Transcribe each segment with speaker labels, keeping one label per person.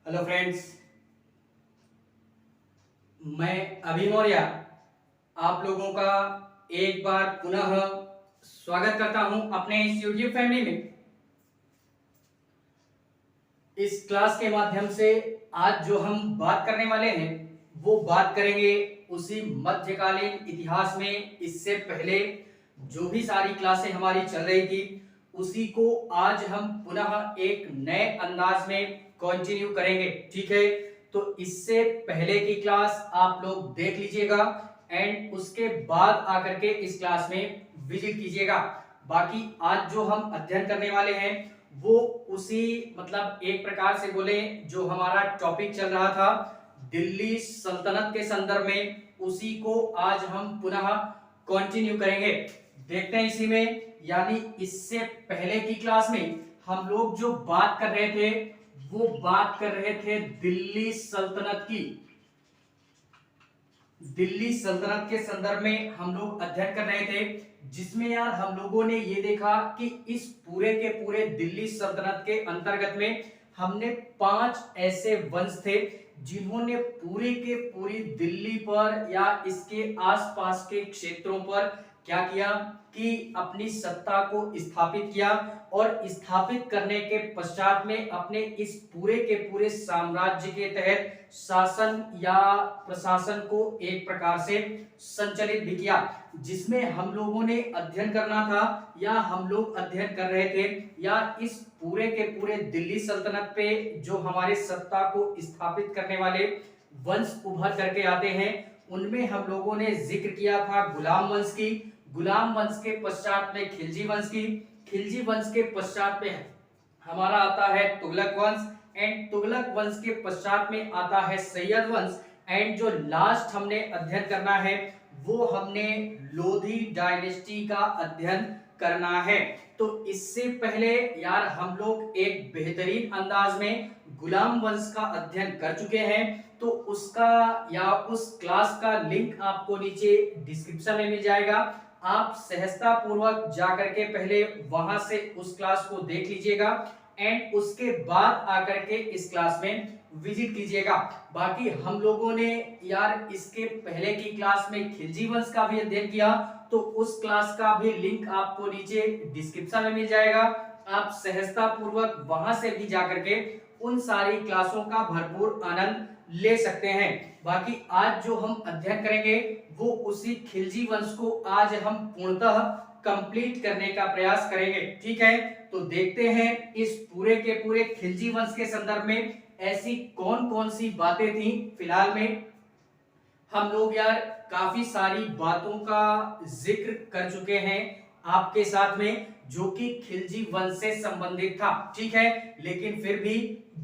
Speaker 1: Hello friends, मैं अभी मौर्य आप लोगों का एक बार पुनः स्वागत करता हूं अपने इस यूट्यूब फैमिली में। इस क्लास के माध्यम से आज जो हम बात करने वाले हैं वो बात करेंगे उसी मध्यकालीन इतिहास में इससे पहले जो भी सारी क्लासें हमारी चल रही थी उसी को आज हम पुनः एक नए अंदाज में कंटिन्यू करेंगे। ठीक है, तो इससे पहले की क्लास आप लोग देख लीजिएगा एंड उसके बाद आकर के इस क्लास में विजिट कीजिएगा। बाकी आज जो हम अध्ययन करने वाले हैं वो उसी मतलब एक प्रकार से बोले जो हमारा टॉपिक चल रहा था दिल्ली सल्तनत के संदर्भ में, उसी को आज हम पुनः कंटिन्यू करेंगे। देखते हैं इसी में, यानी इससे पहले की क्लास में हम लोग जो बात कर रहे थे वो बात कर रहे थे दिल्ली सल्तनत की। दिल्ली सल्तनत के संदर्भ में हम लोग अध्ययन कर रहे थे, जिसमें यार हम लोगों ने ये देखा कि इस पूरे के पूरे दिल्ली सल्तनत के अंतर्गत में हमने 5 ऐसे वंश थे जिन्होंने पूरी के पूरी दिल्ली पर या इसके आसपास के क्षेत्रों पर क्या किया कि अपनी सत्ता को स्थापित किया और स्थापित करने के पश्चात में अपने इस पूरे के पूरे साम्राज्य के तहत शासन या प्रशासन को एक प्रकार से संचालित भी किया। जिसमें हम लोगों ने अध्ययन करना था या हम लोग अध्ययन कर रहे थे या इस पूरे के पूरे दिल्ली सल्तनत पे जो हमारे सत्ता को स्थापित करने वाले वंश उभर करके आते हैं उनमें हम लोगों ने जिक्र किया था गुलाम वंश की। गुलाम वंश के पश्चात में खिलजी वंश की। खिलजी वंश के पश्चात में हमारा आता है तुगलक वंश एंड तुगलक वंश के पश्चात में आता है सैयद वंश एंड जो लास्ट हमने अध्ययन करना है वो हमने लोधी डायनेस्टी का अध्ययन करना है। तो इससे पहले यार हम लोग एक बेहतरीन अंदाज में गुलाम वंश का अध्ययन कर चुके हैं, तो उसका या उस क्लास का लिंक आपको नीचे डिस्क्रिप्शन में मिल जाएगा। आप सहजता पूर्वक जाकर के पहले वहां से उस क्लास को देख लीजिएगा एंड उसके बाद आकर के इस क्लास में विजिट कीजिएगा। बाकी हम लोगों ने यार इसके पहले की क्लास में खिलजी वंश का भी अध्ययन किया, तो उस क्लास का भी लिंक आपको नीचे डिस्क्रिप्शन में मिल जाएगा। आप सहजता पूर्वक वहां से भी जाकर के उन सारी क्लासों का भरपूर आनंद ले सकते हैं। बाकी आज जो हम अध्ययन करेंगे वो उसी खिलजी वंश को आज हम पूर्णतः कंप्लीट करने का प्रयास करेंगे। ठीक है, तो देखते हैं इस पूरे के पूरे खिलजी वंश के संदर्भ में ऐसी कौन कौन सी बातें थी। फिलहाल में हम लोग यार काफी सारी बातों का जिक्र कर चुके हैं आपके साथ में जो कि खिलजी वंश से संबंधित था। ठीक है, लेकिन फिर भी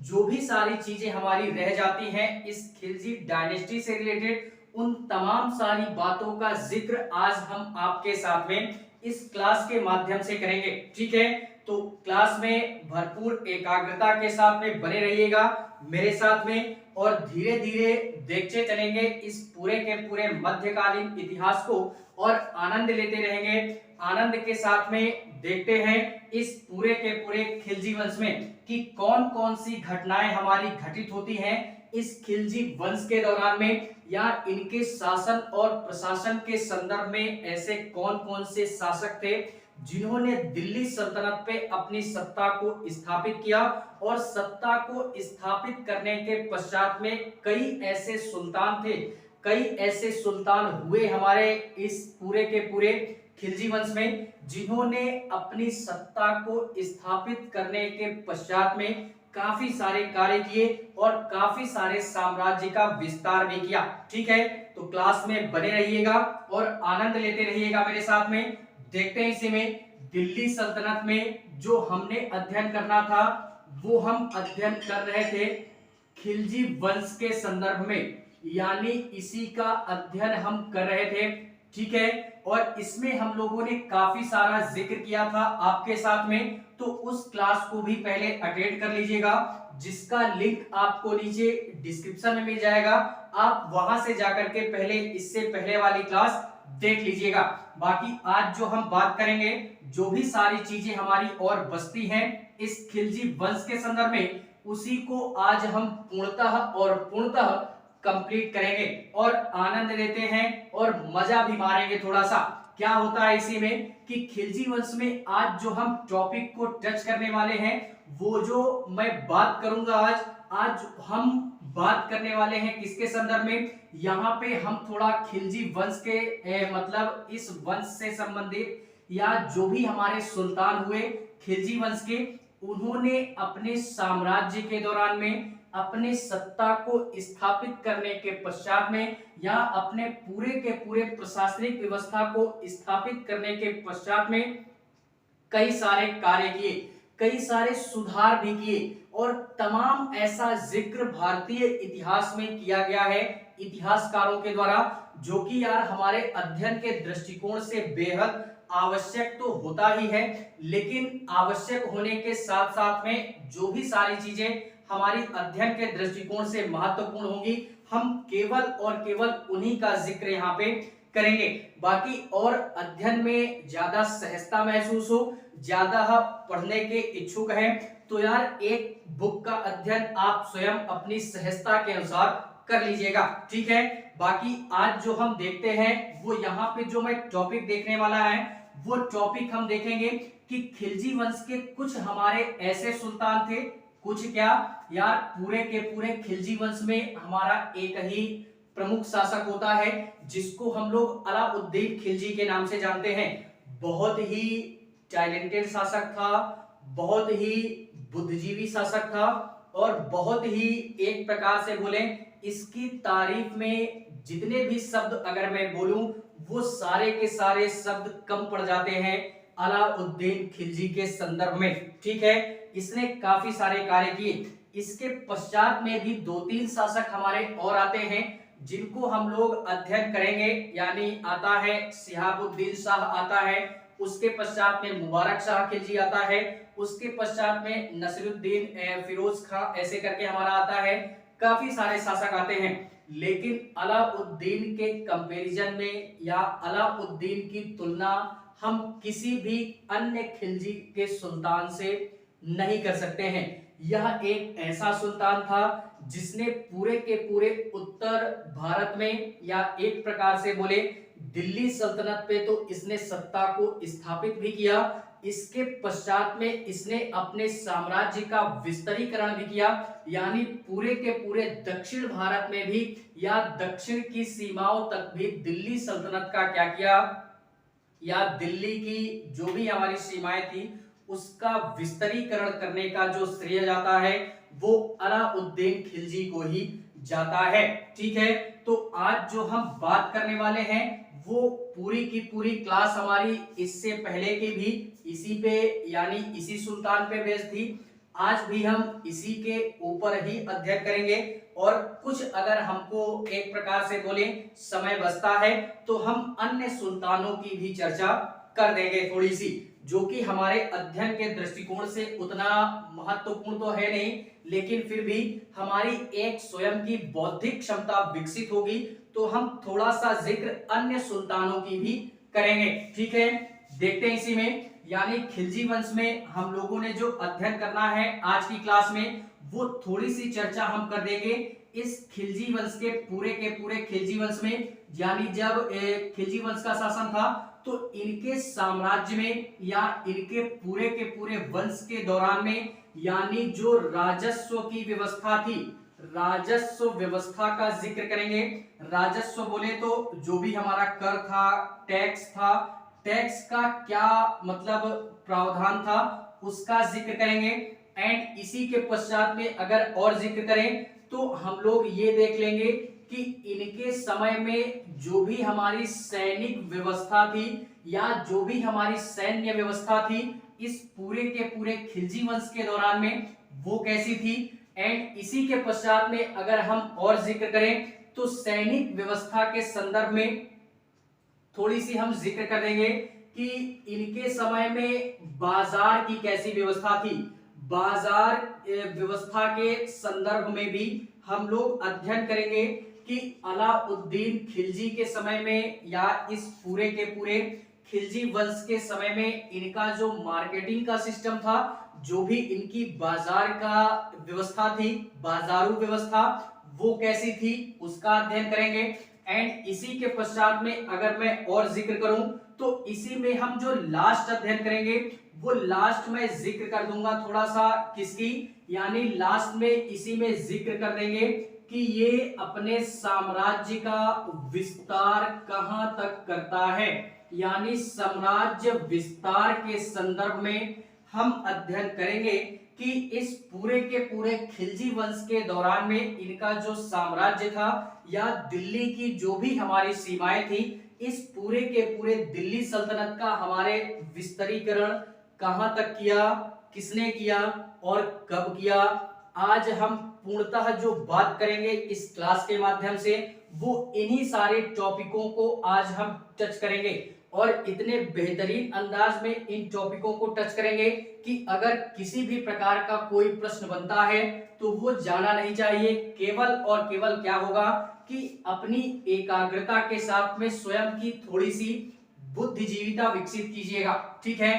Speaker 1: जो भी सारी चीजें हमारी रह जाती हैं इस खिलजी डायनेस्टी से रिलेटेड, उन तमाम सारी बातों का जिक्र आज हम आपके साथ में इस क्लास के माध्यम से करेंगे। ठीक है, तो क्लास में भरपूर एकाग्रता के साथ में बने रहिएगा मेरे साथ में और धीरे धीरे देखते चलेंगे इस पूरे के पूरे मध्यकालीन इतिहास को और आनंद लेते रहेंगे। आनंद के साथ में देखते हैं इस पूरे के पूरे खिलजी वंश में कि कौन कौन सी घटनाएं हमारी घटित होती हैं इस खिलजी वंश के दौरान में, या इनके शासन और प्रशासन के संदर्भ में ऐसे कौन कौन से शासक थे जिन्होंने दिल्ली सल्तनत पे अपनी सत्ता को स्थापित किया और सत्ता को स्थापित करने के पश्चात में कई ऐसे सुल्तान थे, कई ऐसे सुल्तान हुए हमारे इस पूरे के पूरे खिलजी वंश में जिन्होंने अपनी सत्ता को स्थापित करने के पश्चात में काफी सारे कार्य किए और काफी सारे साम्राज्य का विस्तार भी किया। ठीक है, तो क्लास में बने रहिएगा और आनंद लेते रहिएगा मेरे साथ में। देखते हैं इसी में दिल्ली सल्तनत में जो हमने अध्ययन करना था वो हम अध्ययन कर रहे थे खिलजी वंश के संदर्भ में, यानी इसी का अध्ययन हम कर रहे थे। ठीक है, और इसमें हम लोगों ने काफी सारा जिक्र किया था आपके साथ में, तो उस क्लास को भी पहले अटेंड कर लीजिएगा जिसका लिंक आपको नीचे डिस्क्रिप्शन में मिल जाएगा। आप वहां से जाकर के पहले इससे पहले वाली क्लास देख लीजिएगा। बाकी आज जो हम बात करेंगे जो भी सारी चीजें हमारी और बचती हैं इस खिलजी वंश के संदर्भ में, उसी को आज हम पूर्णतः कंप्लीट करेंगे और आनंद लेते हैं और मजा भी मारेंगे थोड़ा सा। क्या होता है इसी में कि खिलजी वंश में आज जो हम टॉपिक को टच करने वाले हैं, वो जो मैं बात करूंगा आज हम बात करने वाले हैं किसके संदर्भ में। यहाँ पे हम थोड़ा खिलजी वंश के मतलब इस वंश से संबंधित या जो भी हमारे सुल्तान हुए खिलजी वंश के, उन्होंने अपने साम्राज्य के दौरान में अपने सत्ता को स्थापित करने के पश्चात में या अपने पूरे के पूरे प्रशासनिक व्यवस्था को स्थापित करने के पश्चात में कई सारे कार्य किए, कई सारे सुधार भी किए और तमाम ऐसा जिक्र भारतीय इतिहास में किया गया है इतिहासकारों के द्वारा, जो कि यार हमारे अध्ययन के दृष्टिकोण से बेहद आवश्यक तो होता ही है, लेकिन आवश्यक होने के साथ साथ में जो भी सारी चीजें हमारी अध्ययन के दृष्टिकोण से महत्वपूर्ण होंगी, हम केवल और केवल उन्हीं का जिक्र यहाँ पे करेंगे। बाकी और अध्ययन में ज्यादा सहजता महसूस हो, ज्यादा पढ़ने के इच्छुक हैं, तो यार एक बुक का अध्ययन आप स्वयं अपनी सहजता के अनुसार कर लीजिएगा, ठीक है। बाकी आज जो हम देखते हैं वो यहाँ पे जो मैं टॉपिक देखने वाला है, वो टॉपिक हम देखेंगे कि खिलजी वंश के कुछ हमारे ऐसे सुल्तान थे, कुछ क्या यार पूरे के पूरे खिलजी वंश में हमारा एक ही प्रमुख शासक होता है जिसको हम लोग अलाउद्दीन खिलजी के नाम से जानते हैं। बहुत ही टैलेंटेड शासक था, बहुत ही बुद्धिजीवी शासक था और बहुत ही एक प्रकार से बोले इसकी तारीफ में जितने भी शब्द अगर मैं बोलूं वो सारे के सारे शब्द कम पड़ जाते हैं अलाउद्दीन खिलजी के संदर्भ में, ठीक है। इसने काफी सारे कार्य किए। इसके पश्चात में भी दो तीन शासक हमारे और आते हैं जिनको हम लोग अध्ययन करेंगे, यानी आता है शिहाबुद्दीन शाह आता है, उसके पश्चात में मुबारक शाह खिलजी आता है, उसके पश्चात में नसीरुद्दीन फिरोज खां ऐसे करके हमारा आता है। काफी सारे शासक आते हैं, लेकिन अलाउद्दीन के कंपैरिजन में या अलाउद्दीन की तुलना हम किसी भी अन्य खिलजी के सुल्तान से नहीं कर सकते हैं। यह एक ऐसा सुल्तान था जिसने पूरे के पूरे उत्तर भारत में या एक प्रकार से बोले दिल्ली सल्तनत पे तो इसने सत्ता को स्थापित भी किया। इसके पश्चात में इसने अपने साम्राज्य का विस्तारीकरण भी किया, यानी पूरे के पूरे दक्षिण भारत में भी या दक्षिण की सीमाओं तक भी दिल्ली सल्तनत का क्या किया या दिल्ली की जो भी हमारी सीमाएं थी उसका विस्तारीकरण करने का जो श्रेय जाता है वो अलाउद्दीन खिलजी को ही जाता है, ठीक है। तो आज जो हम बात करने वाले हैं वो पूरी की पूरी क्लास हमारी इससे पहले की भी इसी पे यानी इसी सुल्तान पे बेस्ड थी। आज भी हम इसी के ऊपर ही अध्ययन करेंगे और कुछ अगर हमको एक प्रकार से बोले समय बचता है तो हम अन्य सुल्तानों की भी चर्चा कर देंगे थोड़ी सी, जो कि हमारे अध्ययन के दृष्टिकोण से उतना महत्वपूर्ण तो है नहीं, लेकिन फिर भी हमारी एक स्वयं की बौद्धिक क्षमता विकसित होगी तो हम थोड़ा सा जिक्र अन्य सुल्तानों की भी करेंगे, ठीक है। देखते हैं इसी में, यानी खिलजी वंश में हम लोगों ने जो अध्ययन करना है आज की क्लास में वो थोड़ी सी चर्चा हम कर देंगे इस खिलजी वंश के पूरे खिलजी वंश में। यानी जब खिलजी वंश का शासन था तो इनके साम्राज्य में या इनके पूरे के पूरे वंश के दौरान में यानी जो राजस्व की व्यवस्था थी, राजस्व व्यवस्था का जिक्र करेंगे। राजस्व बोले तो जो भी हमारा कर था, टैक्स था, टैक्स का क्या मतलब प्रावधान था उसका जिक्र करेंगे। एंड इसी के पश्चात में अगर और जिक्र करें तो हम लोग ये देख लेंगे कि इनके समय में जो भी हमारी सैनिक व्यवस्था थी या जो भी हमारी सैन्य व्यवस्था थी इस पूरे के पूरे खिलजी वंश के दौरान में वो कैसी थी। एंड इसी के पश्चात में अगर हम और जिक्र करें तो सैनिक व्यवस्था के संदर्भ में थोड़ी सी हम जिक्र कर देंगे कि इनके समय में बाजार की कैसी व्यवस्था थी। बाजार व्यवस्था के संदर्भ में भी हम लोग अध्ययन करेंगे कि अलाउद्दीन खिलजी के समय में या इस पूरे के पूरे खिलजी वंश के समय में इनका जो मार्केटिंग का सिस्टम था जो भी इनकी बाजार का व्यवस्था थी, बाजारू व्यवस्था, वो कैसी थी उसका अध्ययन करेंगे। एंड इसी के पश्चात में अगर मैं और जिक्र करूं तो इसी में हम जो लास्ट अध्ययन करेंगे वो लास्ट में जिक्र कर दूंगा थोड़ा सा किसकी, यानी लास्ट में इसी में जिक्र कर देंगे कि ये अपने साम्राज्य का विस्तार कहां तक करता है। यानी साम्राज्य विस्तार के संदर्भ में हम अध्ययन करेंगे कि इस पूरे के पूरे खिलजी वंश के दौरान में इनका जो साम्राज्य था या दिल्ली की जो भी हमारी सीमाएं थी, इस पूरे के पूरे दिल्ली सल्तनत का हमारे विस्तारीकरण कहां तक किया, किसने किया और कब किया। आज हम पूर्णतः जो बात करेंगे इस क्लास के माध्यम से वो इन्हीं सारे टॉपिकों को आज हम टच करेंगे और इतने बेहतरीन अंदाज में इन टॉपिकों को टच करेंगे कि अगर किसी भी प्रकार का कोई प्रश्न बनता है तो वो जाना नहीं चाहिए, केवल और केवल क्या होगा कि अपनी एकाग्रता के साथ में स्वयं की थोड़ी सी बुद्धिजीविता विकसित कीजिएगा। ठीक है,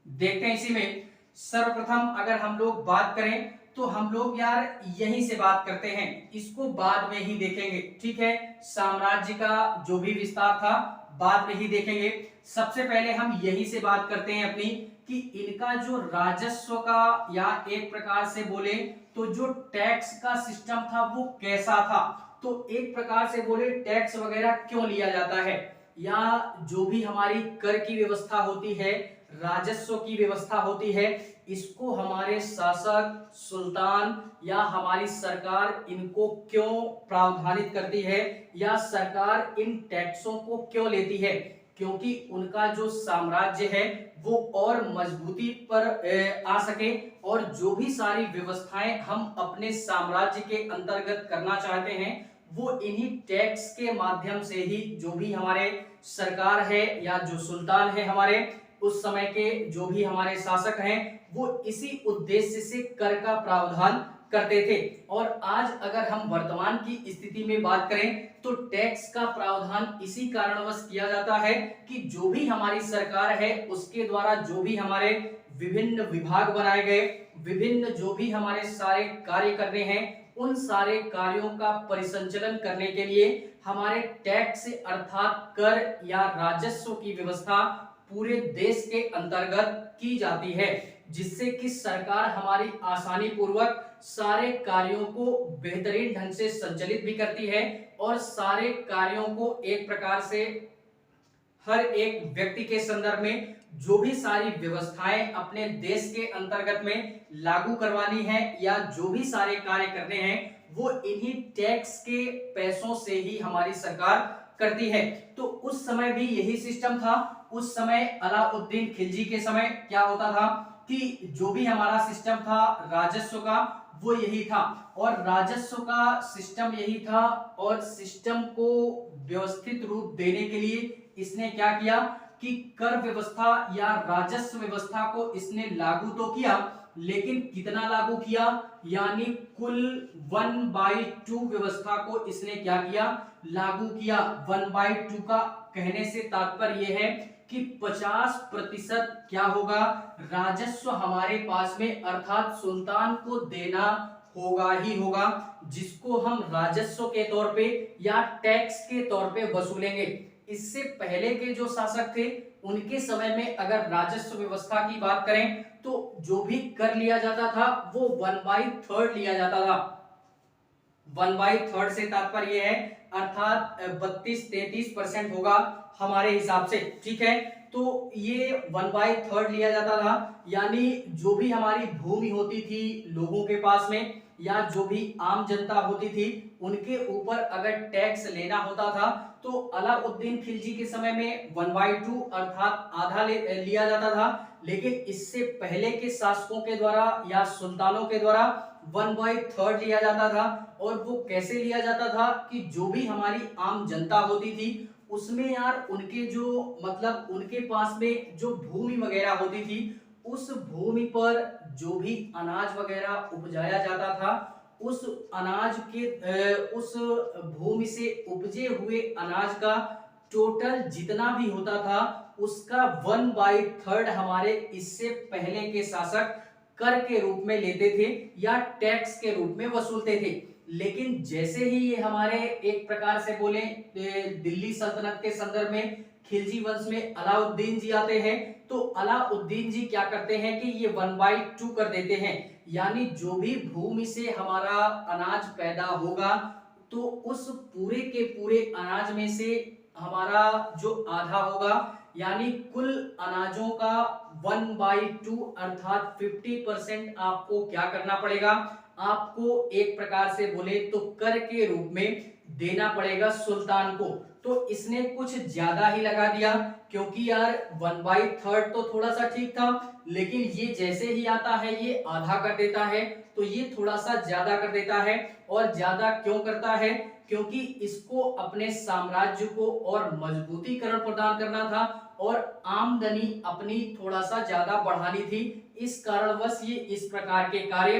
Speaker 1: देखते हैं इसी में सर्वप्रथम अगर हम लोग बात करें तो हम लोग यार यहीं से बात करते हैं, इसको बाद में ही देखेंगे। ठीक है, साम्राज्य का जो भी विस्तार था बाद में ही देखेंगे। सबसे पहले हम यहीं से बात करते हैं अपनी कि इनका जो राजस्व का या एक प्रकार से बोले तो जो टैक्स का सिस्टम था वो कैसा था। तो एक प्रकार से बोले टैक्स वगैरह क्यों लिया जाता है या जो भी हमारी कर की व्यवस्था होती है, राजस्व की व्यवस्था होती है, इसको हमारे शासक, सुल्तान या हमारी सरकार इनको क्यों प्रावधानित करती है या सरकार इन टैक्सों को क्यों लेती है, क्योंकि उनका जो साम्राज्य है वो और मजबूती पर आ सके और जो भी सारी व्यवस्थाएं हम अपने साम्राज्य के अंतर्गत करना चाहते हैं वो इन्हीं टैक्स के माध्यम से ही जो भी हमारे सरकार है या जो सुल्तान है हमारे उस समय के जो भी हमारे शासक हैं वो इसी उद्देश्य से कर का प्रावधान करते थे। और आज अगर हम वर्तमान की स्थिति में बात करें तो टैक्स का प्रावधान इसी कारणवश किया जाता है कि जो भी हमारी सरकार है उसके द्वारा जो भी हमारे विभिन्न विभाग बनाए गए, विभिन्न जो भी हमारे सारे कार्य करने हैं, उन सारे कार्यों का परिसंचालन करने के लिए हमारे टैक्स अर्थात कर या राजस्व की व्यवस्था पूरे देश के अंतर्गत की जाती है, जिससे कि सरकार हमारी आसानी पूर्वक सारे कार्यों को बेहतरीन ढंग से संचालित भी करती है और सारे कार्यों को एक प्रकार से हर एक व्यक्ति के संदर्भ में जो भी सारी व्यवस्थाएं अपने देश के अंतर्गत में लागू करवानी है या जो भी सारे कार्य करने हैं वो इन्हीं टैक्स के पैसों से ही हमारी सरकार करती है। तो उस समय भी यही सिस्टम था। उस समय अलाउद्दीन खिलजी के समय क्या होता था कि जो भी हमारा सिस्टम था राजस्व का वो यही था और राजस्व का सिस्टम यही था और सिस्टम को व्यवस्थित रूप देने के लिए इसने क्या किया कि कर व्यवस्था या राजस्व व्यवस्था को इसने लागू तो किया, लेकिन कितना लागू किया, यानी कुल 1/2 व्यवस्था को इसने क्या किया, लागू किया। 1/2 का कहने से तात्पर्य यह है कि 50% क्या होगा, राजस्व हमारे पास में अर्थात सुल्तान को देना होगा ही होगा, जिसको हम राजस्व के तौर पे या टैक्स के तौर पे वसूलेंगे। इससे पहले के जो शासक थे उनके समय में अगर राजस्व व्यवस्था की बात करें तो जो भी कर लिया जाता था वो 1/3 लिया जाता था। 1/3 से तात्पर्य है अर्थात 32-33% होगा हमारे हिसाब से। ठीक है, तो ये 1/3 लिया जाता था, यानी जो भी हमारी भूमि होती थी लोगों के पास में या जो भी आम जनता होती थी उनके ऊपर अगर टैक्स लेना होता था तो अलाउद्दीन खिलजी के समय में 1/2 अर्थात आधा लिया जाता था, लेकिन इससे पहले के शासकों के द्वारा या सुल्तानों के द्वारा 1/3 लिया जाता था। और वो कैसे लिया जाता था कि जो भी हमारी आम जनता होती थी उसमें यार उनके जो मतलब उनके पास में जो भूमि वगैरह होती थी उस भूमि पर जो भी अनाज वगैरह उपजाया जाता था उस अनाज के उस भूमि से उपजे हुए अनाज का टोटल जितना भी होता था उसका 1/3 हमारे इससे पहले के शासक कर के रूप में लेते थे या टैक्स के रूप में वसूलते थे। लेकिन जैसे ही ये हमारे एक प्रकार से बोले दिल्ली सल्तनत के संदर्भ में खिलजी वंश में अलाउद्दीन जी आते हैं, तो अलाउद्दीन जी क्या करते हैं कि ये 1/2 कर देते हैं, यानी जो भी भूमि से हमारा अनाज पैदा होगा तो उस पूरे के पूरे अनाज में से हमारा जो आधा होगा, यानी कुल अनाजों का 1/2 अर्थात 50% आपको क्या करना पड़ेगा, आपको एक प्रकार से बोले तो कर के रूप में देना पड़ेगा सुल्तान को। तो इसने कुछ ज्यादा ही लगा दिया, क्योंकि यार 1/3 तो थोड़ा सा ठीक था, लेकिन ये जैसे ही आता है ये आधा कर देता है, तो ये थोड़ा सा ज्यादा कर देता है। और ज्यादा क्यों करता है, क्योंकि इसको अपने साम्राज्य को और मजबूतीकरण प्रदान करना था और आमदनी अपनी थोड़ा सा ज्यादा बढ़ानी थी। इस कारणवश ये इस प्रकार के कार्य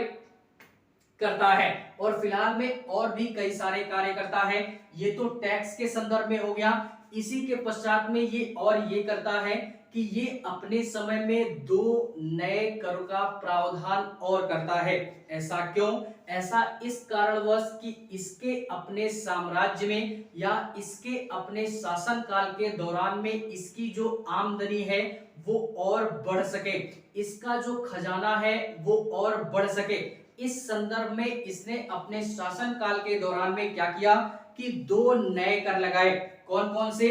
Speaker 1: करता है। और फिलहाल में और भी कई सारे कार्य करता है। ये तो टैक्स के संदर्भ में हो गया। इसी के पश्चात में ये और ये करता है कि ये अपने समय में 2 नए कर का प्रावधान और करता है। ऐसा क्यों? ऐसा इस कारणवश कि इसके अपने साम्राज्य में या इसके अपने शासन काल के दौरान में इसकी जो आमदनी है वो और बढ़ सके, इसका जो खजाना है वो और बढ़ सके। इस संदर्भ में इसने अपने शासन काल के दौरान में क्या किया कि 2 नए कर लगाए। कौन कौन से?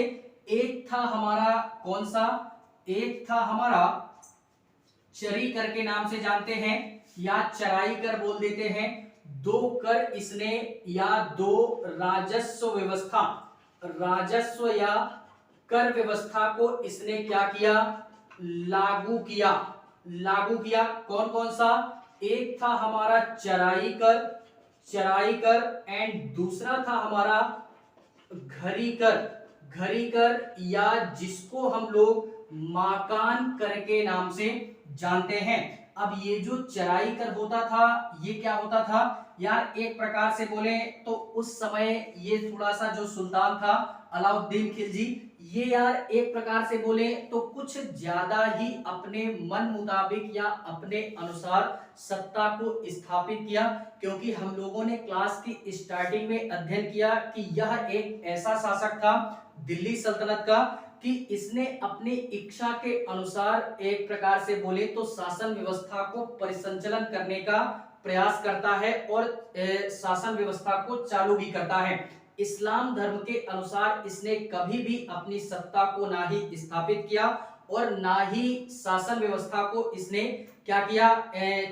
Speaker 1: एक था हमारा कौन सा? एक था हमारा चरी कर के नाम से जानते हैं या चराई कर बोल देते हैं। 2 कर इसने या 2 राजस्व व्यवस्था, राजस्व या कर व्यवस्था को इसने क्या किया? लागू किया। लागू किया। कौन कौन सा? एक था हमारा चराई कर, चराई कर, एंड दूसरा था हमारा घरी कर, घरी कर या जिसको हम लोग माकान कर के नाम से जानते हैं। अब ये जो चराई कर होता था ये क्या होता था यार, एक प्रकार से बोले तो उस समय ये थोड़ा सा जो सुल्तान था अलाउद्दीन खिलजी, ये यार एक प्रकार से बोले तो कुछ ज्यादा ही अपने मन मुताबिक या अपने अनुसार सत्ता को स्थापित किया। क्योंकि हम लोगों ने क्लास की स्टार्टिंग में अध्ययन किया कि यह एक ऐसा शासक था दिल्ली सल्तनत का कि इसने अपनी इच्छा के अनुसार एक प्रकार से बोले तो शासन व्यवस्था को परिसंचालन करने का प्रयास करता है और शासन व्यवस्था को चालू भी करता है। इस्लाम धर्म के अनुसार इसने कभी भी अपनी सत्ता को ना ही स्थापित किया और ना ही शासन व्यवस्था को इसने क्या किया,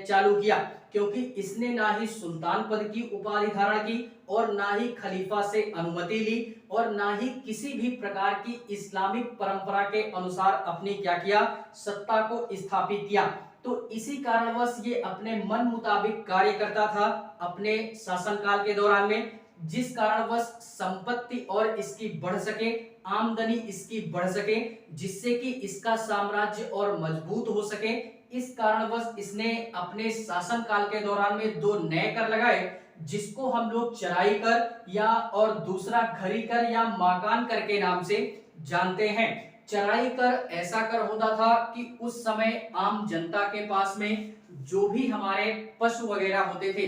Speaker 1: चालू किया। क्योंकि इसने ना ही सुल्तान पद की उपाधि धारण की और ना ही खलीफा से अनुमति ली और ना ही किसी भी प्रकार की इस्लामिक परंपरा के अनुसार अपनी क्या किया, सत्ता को स्थापित किया। तो इसी कारणवश ये अपने मन मुताबिक कार्य करता था अपने शासनकाल के दौरान में, जिस कारणवश संपत्ति और इसकी बढ़ सके, आमदनी इसकी बढ़ सके, जिससे कि इसका साम्राज्य और मजबूत हो सके। इस कारणवश इसने अपने शासन काल के दौरान में 2 नए कर लगाए, जिसको हम लोग चराई कर या और दूसरा घरी कर या माकान कर के नाम से जानते हैं। चराई कर ऐसा कर होता था कि उस समय आम जनता के पास में जो भी हमारे पशु वगैरह होते थे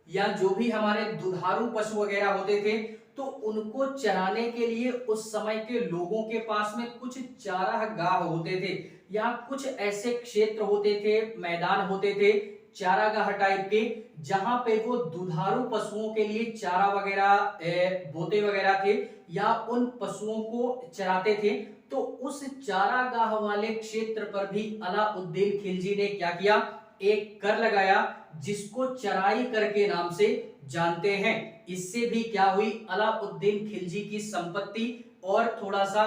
Speaker 1: या जो भी हमारे दुधारू पशु वगैरह होते थे, तो उनको चराने के लिए उस समय के लोगों के पास में कुछ चारागाह होते थे या कुछ ऐसे क्षेत्र होते थे, मैदान होते थे चारागाह टाइप के, जहां पे वो दुधारू पशुओं के लिए चारा वगैरह बोते वगैरह थे या उन पशुओं को चराते थे। तो उस चारागाह वाले क्षेत्र पर भी अलाउद्दीन खिलजी ने क्या किया, एक कर लगाया जिसको चराई कर के नाम से जानते हैं। इससे भी क्या हुई, अलाउद्दीन खिलजी की संपत्ति और थोड़ा सा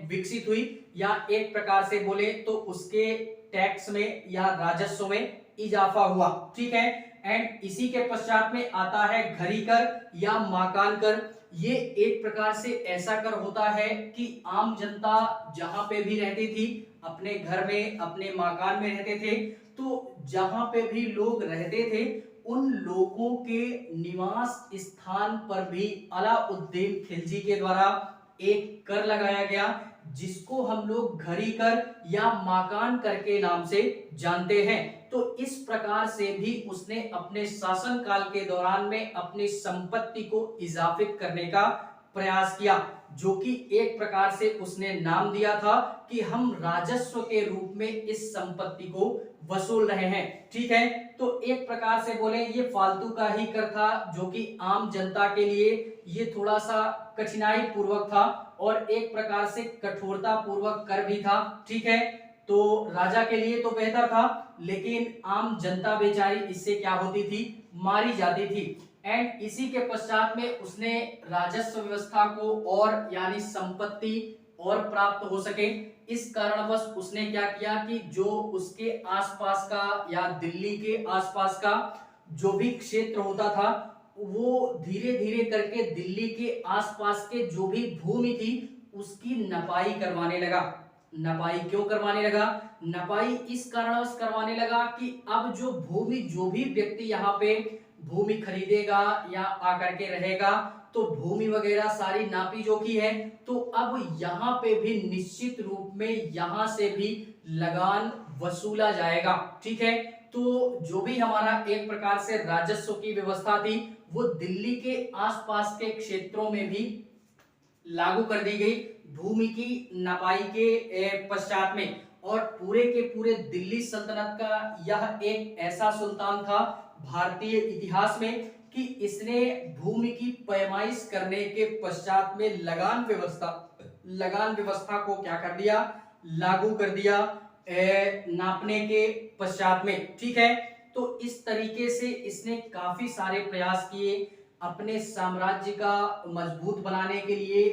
Speaker 1: विकसित हुई या एक प्रकार से बोले तो उसके टैक्स में या राजस्व में इजाफा हुआ। ठीक है। एंड इसी के पश्चात में आता है घरी कर या माकान कर। ये एक प्रकार से ऐसा कर होता है कि आम जनता जहां पे भी रहती थी, अपने घर में अपने मकान में रहते थे, तो जहां पे भी लोग रहते थे उन लोगों के निवास स्थान पर भी अलाउद्दीन खिलजी के द्वारा एक कर लगाया गया जिसको हम लोग घड़ी कर या माकान कर के नाम से जानते हैं। तो इस प्रकार से भी उसने अपने शासनकाल के दौरान में अपनी संपत्ति को इजाफित करने का प्रयास किया, जो कि एक प्रकार से उसने नाम दिया था कि हम राजस्व के रूप में इस संपत्ति को वसूल रहे हैं। ठीक है, तो एक प्रकार से बोले ये फालतू का ही कर था, जो कि आम जनता के लिए ये थोड़ा सा कठिनाई पूर्वक था और एक प्रकार से कठोरता पूर्वक कर भी था। ठीक है, तो राजा के लिए तो बेहतर था, लेकिन आम जनता बेचारी इससे क्या होती थी, मारी जाती थी। एंड इसी के पश्चात में उसने राजस्व व्यवस्था को और यानी संपत्ति और प्राप्त हो सके, इस कारणवश उसने क्या किया कि जो उसके आसपास का या दिल्ली के आसपास का जो भी क्षेत्र होता था, वो धीरे धीरे करके दिल्ली के आसपास के जो भी भूमि थी उसकी नपाई करवाने लगा। नपाई क्यों करवाने लगा? नपाई इस कारणवश करवाने लगा कि अब जो भूमि, जो भी व्यक्ति यहाँ पे भूमि खरीदेगा या आकर के रहेगा, तो भूमि वगैरह सारी नापी जोखी है, तो अब यहाँ पे भी निश्चित रूप में यहाँ से भी लगान वसूला जाएगा। ठीक है, तो जो भी हमारा एक प्रकार से राजस्व की व्यवस्था थी वो दिल्ली के आसपास के क्षेत्रों में भी लागू कर दी गई भूमि की नपाई के पश्चात में। और पूरे के पूरे दिल्ली सल्तनत का यह एक ऐसा सुल्तान था भारतीय इतिहास में कि इसने भूमि की पैमाइश करने के पश्चात में लगान व्यवस्था को क्या कर दिया, लागू कर दिया नापने के पश्चात में। ठीक है, तो इस तरीके से इसने काफी सारे प्रयास किए अपने साम्राज्य का मजबूत बनाने के लिए,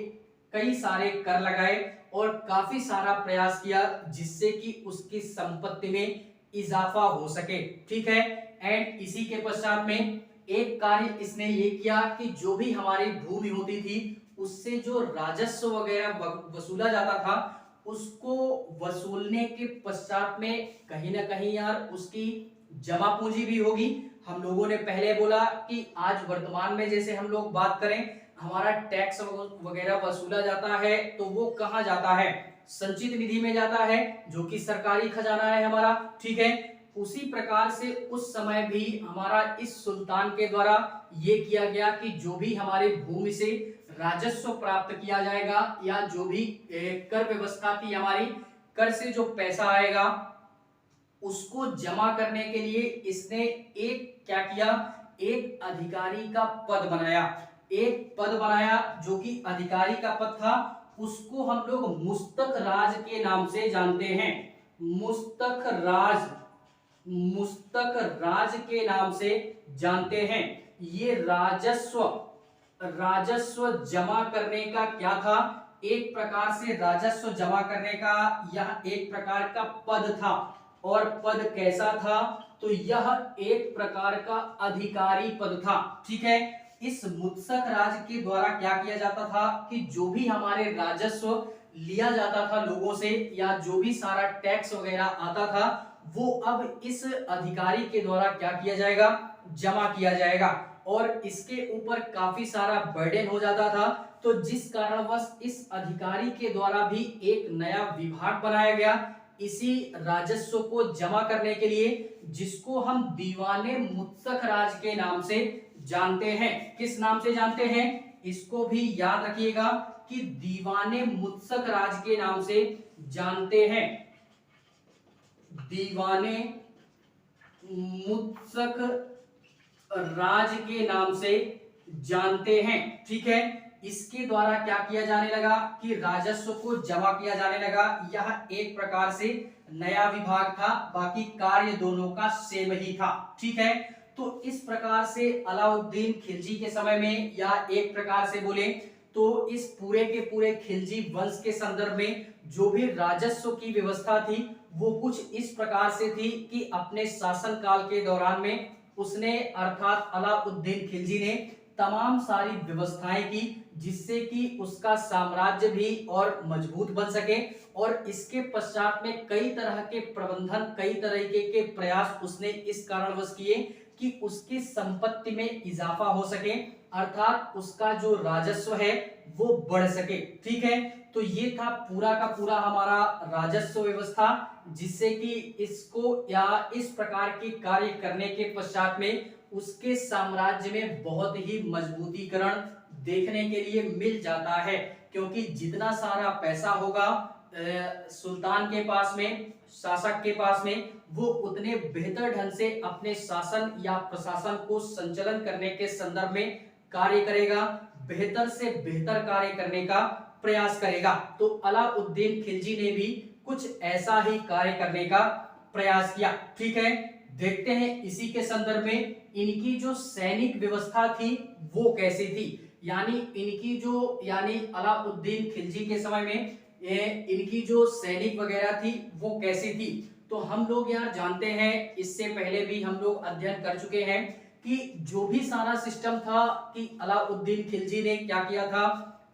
Speaker 1: कई सारे कर लगाए और काफी सारा प्रयास किया जिससे कि उसकी संपत्ति में इजाफा हो सके। ठीक है, एंड इसी के पश्चात में एक कार्य इसने ये किया कि जो भी हमारी भूमि होती थी उससे जो राजस्व वगैरह वसूला जाता था, उसको वसूलने के पश्चात में कहीं ना कहीं यार उसकी जमा पूंजी भी होगी। हम लोगों ने पहले बोला कि आज वर्तमान में जैसे हम लोग बात करें, हमारा टैक्स वगैरह वसूला जाता है तो वो कहाँ जाता है, संचित निधि में जाता है, जो कि सरकारी खजाना है हमारा। ठीक है, उसी प्रकार से उस समय भी हमारा इस सुल्तान के द्वारा ये किया गया कि जो भी हमारी भूमि से राजस्व प्राप्त किया जाएगा या जो भी कर व्यवस्था थी हमारी, कर से जो पैसा आएगा उसको जमा करने के लिए इसने एक क्या किया, एक अधिकारी का पद बनाया। एक पद बनाया जो कि अधिकारी का पद था, उसको हम लोग मुस्तक राज के नाम से जानते हैं। मुस्तक राज के नाम से जानते हैं। ये राजस्व जमा करने का क्या था, एक प्रकार से राजस्व जमा करने का यह एक प्रकार का पद था। और पद कैसा था, तो यह एक प्रकार का अधिकारी पद था। ठीक है, इस मुत्सक राज के द्वारा क्या किया जाता था कि जो भी हमारे राजस्व लिया जाता था लोगों से या जो भी सारा टैक्स वगैरह आता था, वो अब इस अधिकारी के द्वारा क्या किया जाएगा, जमा किया जाएगा। और इसके ऊपर काफी सारा बर्डन हो जाता था, तो जिस कारणवश इस अधिकारी के द्वारा भी एक नया विभाग बनाया गया इसी राजस्व को जमा करने के लिए, जिसको हम दीवाने मुत्सक राज के नाम से जानते हैं। किस नाम से जानते हैं, इसको भी याद रखिएगा कि दीवाने मुत्सक राज के नाम से जानते हैं। दीवाने मुत्सक राज के नाम से जानते हैं। ठीक है, इसके द्वारा क्या किया जाने लगा कि राजस्व को जमा किया जाने लगा। यह एक प्रकार से नया विभाग था, बाकी कार्य दोनों का सेम ही था। ठीक है, तो इस प्रकार से अलाउद्दीन खिलजी के समय में या एक प्रकार से बोले तो इस पूरे के पूरे खिलजी वंश के संदर्भ में जो भी राजस्व की व्यवस्था थी वो कुछ इस प्रकार से थी कि अपने शासन काल के दौरान में उसने अर्थात अलाउद्दीन खिलजी ने तमाम सारी व्यवस्थाएं की जिससे कि उसका साम्राज्य भी और मजबूत बन सके। और इसके पश्चात में कई तरह के प्रबंधन, कई तरीके के प्रयास उसने इस कारणवश किए कि उसकी संपत्ति में इजाफा हो सके, अर्थात उसका जो राजस्व है वो बढ़ सके। ठीक है, तो ये था पूरा का पूरा हमारा राजस्व व्यवस्था, जिससे कि इसको या इस प्रकार के कार्य करने के पश्चात में उसके साम्राज्य में बहुत ही मजबूतीकरण देखने के लिए मिल जाता है, क्योंकि जितना सारा पैसा होगा सुल्तान के पास में, शासक के पास में, वो उतने बेहतर ढंग से अपने शासन या प्रशासन को संचालन करने के संदर्भ में कार्य करेगा, बेहतर से बेहतर कार्य करने का प्रयास करेगा। तो अलाउद्दीन खिलजी ने भी कुछ ऐसा ही कार्य करने का प्रयास किया। ठीक है, देखते हैं इसी के संदर्भ में इनकी जो सैनिक व्यवस्था थी वो कैसी थी, यानी अलाउद्दीन खिलजी के समय में इनकी जो सैनिक वगैरह थी वो कैसी थी। तो हम लोग यार जानते हैं, इससे पहले भी हम लोग अध्ययन कर चुके हैं कि जो भी सारा सिस्टम था कि अलाउद्दीन खिलजी ने क्या किया था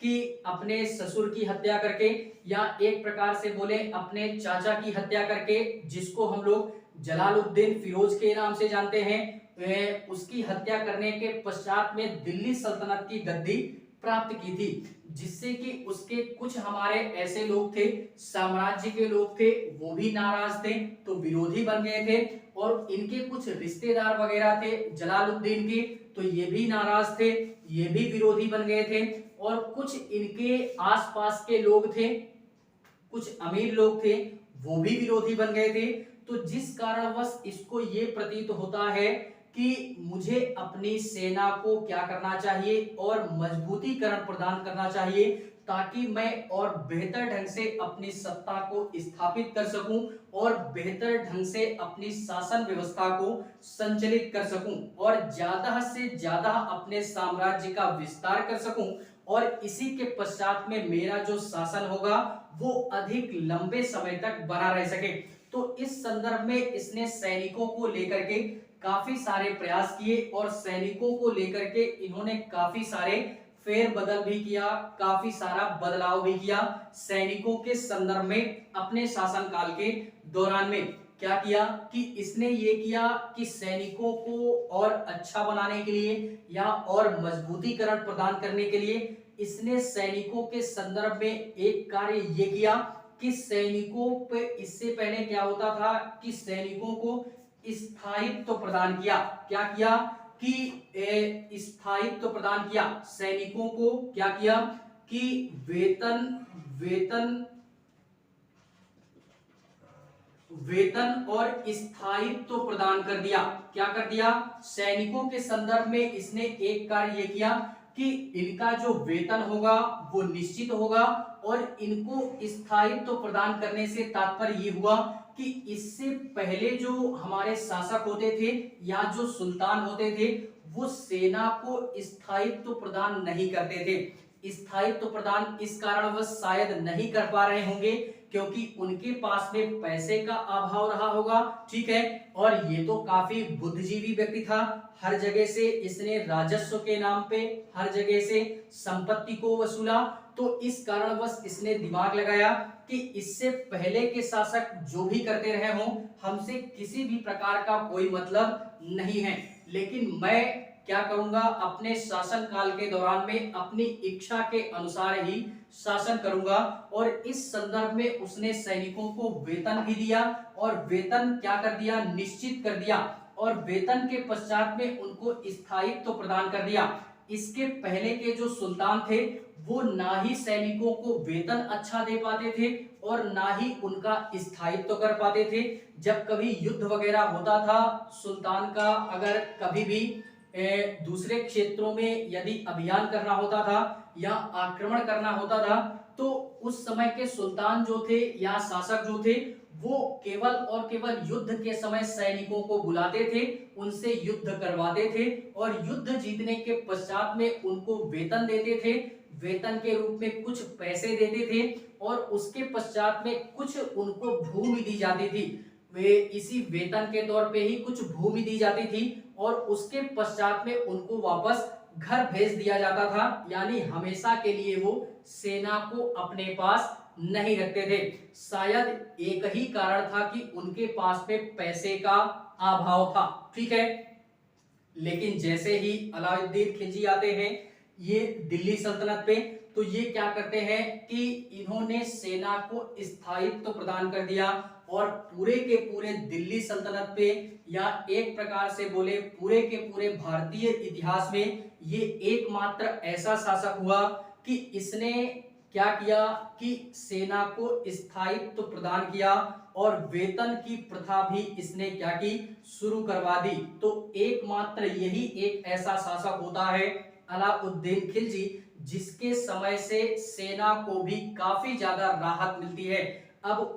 Speaker 1: कि अपने ससुर की हत्या करके, या एक प्रकार से बोले अपने चाचा की हत्या करके, जिसको हम लोग जलालुद्दीन फिरोज के नाम से जानते हैं, उसकी हत्या करने के पश्चात में दिल्ली सल्तनत की गद्दी प्राप्त की थी, जिससे कि उसके कुछ हमारे ऐसे लोग थे, साम्राज्य के लोग थे, वो भी नाराज थे, तो विरोधी बन गए थे, और इनके कुछ रिश्तेदार वगैरह थे जलालुद्दीन के, तो ये भी नाराज थे, ये भी विरोधी बन गए थे, और कुछ इनके आसपास के लोग थे, कुछ अमीर लोग थे, वो भी विरोधी बन गए थे। तो जिस कारणवश इसको ये प्रतीत होता है कि मुझे अपनी सेना को क्या करना चाहिए और मजबूतीकरण प्रदान करना चाहिए, ताकि मैं और बेहतर ढंग से अपनी सत्ता को स्थापित कर सकूं और बेहतर ढंग से अपनी शासन व्यवस्था को संचालित कर सकूं और ज्यादा से ज्यादा अपने साम्राज्य का विस्तार कर सकूं, और इसी के पश्चात में मेरा जो शासन होगा वो अधिक लंबे समय तक बना रह सके। तो इस संदर्भ में इसने सैनिकों को लेकर के काफी सारे प्रयास किए, और सैनिकों को लेकर के इन्होंने काफी सारे फेरबदल भी किया, काफी सारा बदलाव भी किया सैनिकों के संदर्भ में। अपने शासनकाल के दौरान में क्या किया कि इसने ये किया कि सैनिकों को और अच्छा बनाने के लिए या और मजबूतीकरण प्रदान करने के लिए इसने सैनिकों के संदर्भ में एक कार्य ये किया कि सैनिकों पे, इससे पहले क्या होता था कि सैनिकों को स्थायित्व प्रदान किया। क्या किया कि स्थायित्व प्रदान किया सैनिकों को, क्या किया कि वेतन और स्थायित्व प्रदान कर दिया। क्या कर दिया, सैनिकों के संदर्भ में इसने एक कार्य ये किया कि इनका जो वेतन होगा वो निश्चित होगा, और इनको स्थायित्व प्रदान करने से तात्पर्य ये हुआ कि इससे पहले जो हमारे शासक होते थे या जो सुल्तान होते थे वो सेना को स्थायित्व प्रदान नहीं करते थे। स्थायित्व प्रदान इस कारणवश शायद नहीं कर पा रहे होंगे क्योंकि उनके पास में पैसे का अभाव रहा होगा। ठीक है, और ये तो काफी बुद्धिजीवी व्यक्ति था, हर जगह से इसने राजस्व के नाम पे हर जगह से संपत्ति को वसूला। तो इस कारणवश इसने दिमाग लगाया कि इससे पहले के शासक जो भी करते रहे हों हमसे किसी भी प्रकार का कोई मतलब नहीं है, लेकिन मैं क्या करूंगा, अपने शासन काल के दौरान में अपनी इच्छा के अनुसार ही शासन करूंगा। और इस संदर्भ में उसने सैनिकों को वेतन भी दिया, और वेतन क्या कर दिया, निश्चित कर दिया, और वेतन के पश्चात में उनको स्थायित्व प्रदान कर दिया। इसके पहले के जो सुल्तान थे वो ना ही सैनिकों को वेतन अच्छा दे पाते थे और ना ही उनका स्थायित्व कर पाते थे। जब कभी युद्ध वगैरह होता था, सुल्तान का अगर कभी भी दूसरे क्षेत्रों में यदि अभियान करना होता था या आक्रमण करना होता था, तो उस समय के सुल्तान जो थे या शासक जो थे वो केवल और केवल युद्ध के समय सैनिकों को बुलाते थे, उनसे युद्ध करवाते थे, और युद्ध जीतने के पश्चात में उनको वेतन देते थे, वेतन के रूप में कुछ पैसे देते थे, और उसके पश्चात में कुछ उनको भूमि दी जाती थी। वे इसी वेतन के तौर पे ही कुछ भूमि दी जाती थी, और उसके पश्चात में उनको वापस घर भेज दिया जाता था, यानी हमेशा के लिए वो सेना को अपने पास नहीं रखते थे। शायद एक ही कारण था कि उनके पास में पैसे का अभाव था। ठीक है, लेकिन जैसे ही अलाउद्दीन खिलजी आते हैं ये दिल्ली सल्तनत पे, तो ये क्या करते हैं कि इन्होंने सेना को स्थायित्व प्रदान कर दिया और पूरे के पूरे दिल्ली सल्तनत पे, या एक प्रकार से बोले पूरे के पूरे भारतीय इतिहास में ये एकमात्र ऐसा शासक हुआ कि इसने क्या किया कि सेना को स्थायित्व प्रदान किया और वेतन की प्रथा भी इसने क्या की, शुरू करवा दी। तो एकमात्र यही एक ऐसा शासक होता है अलाउद्दीन खिलजी, जिसके समय से सेना को भी काफी ज्यादा राहत मिलती है। अब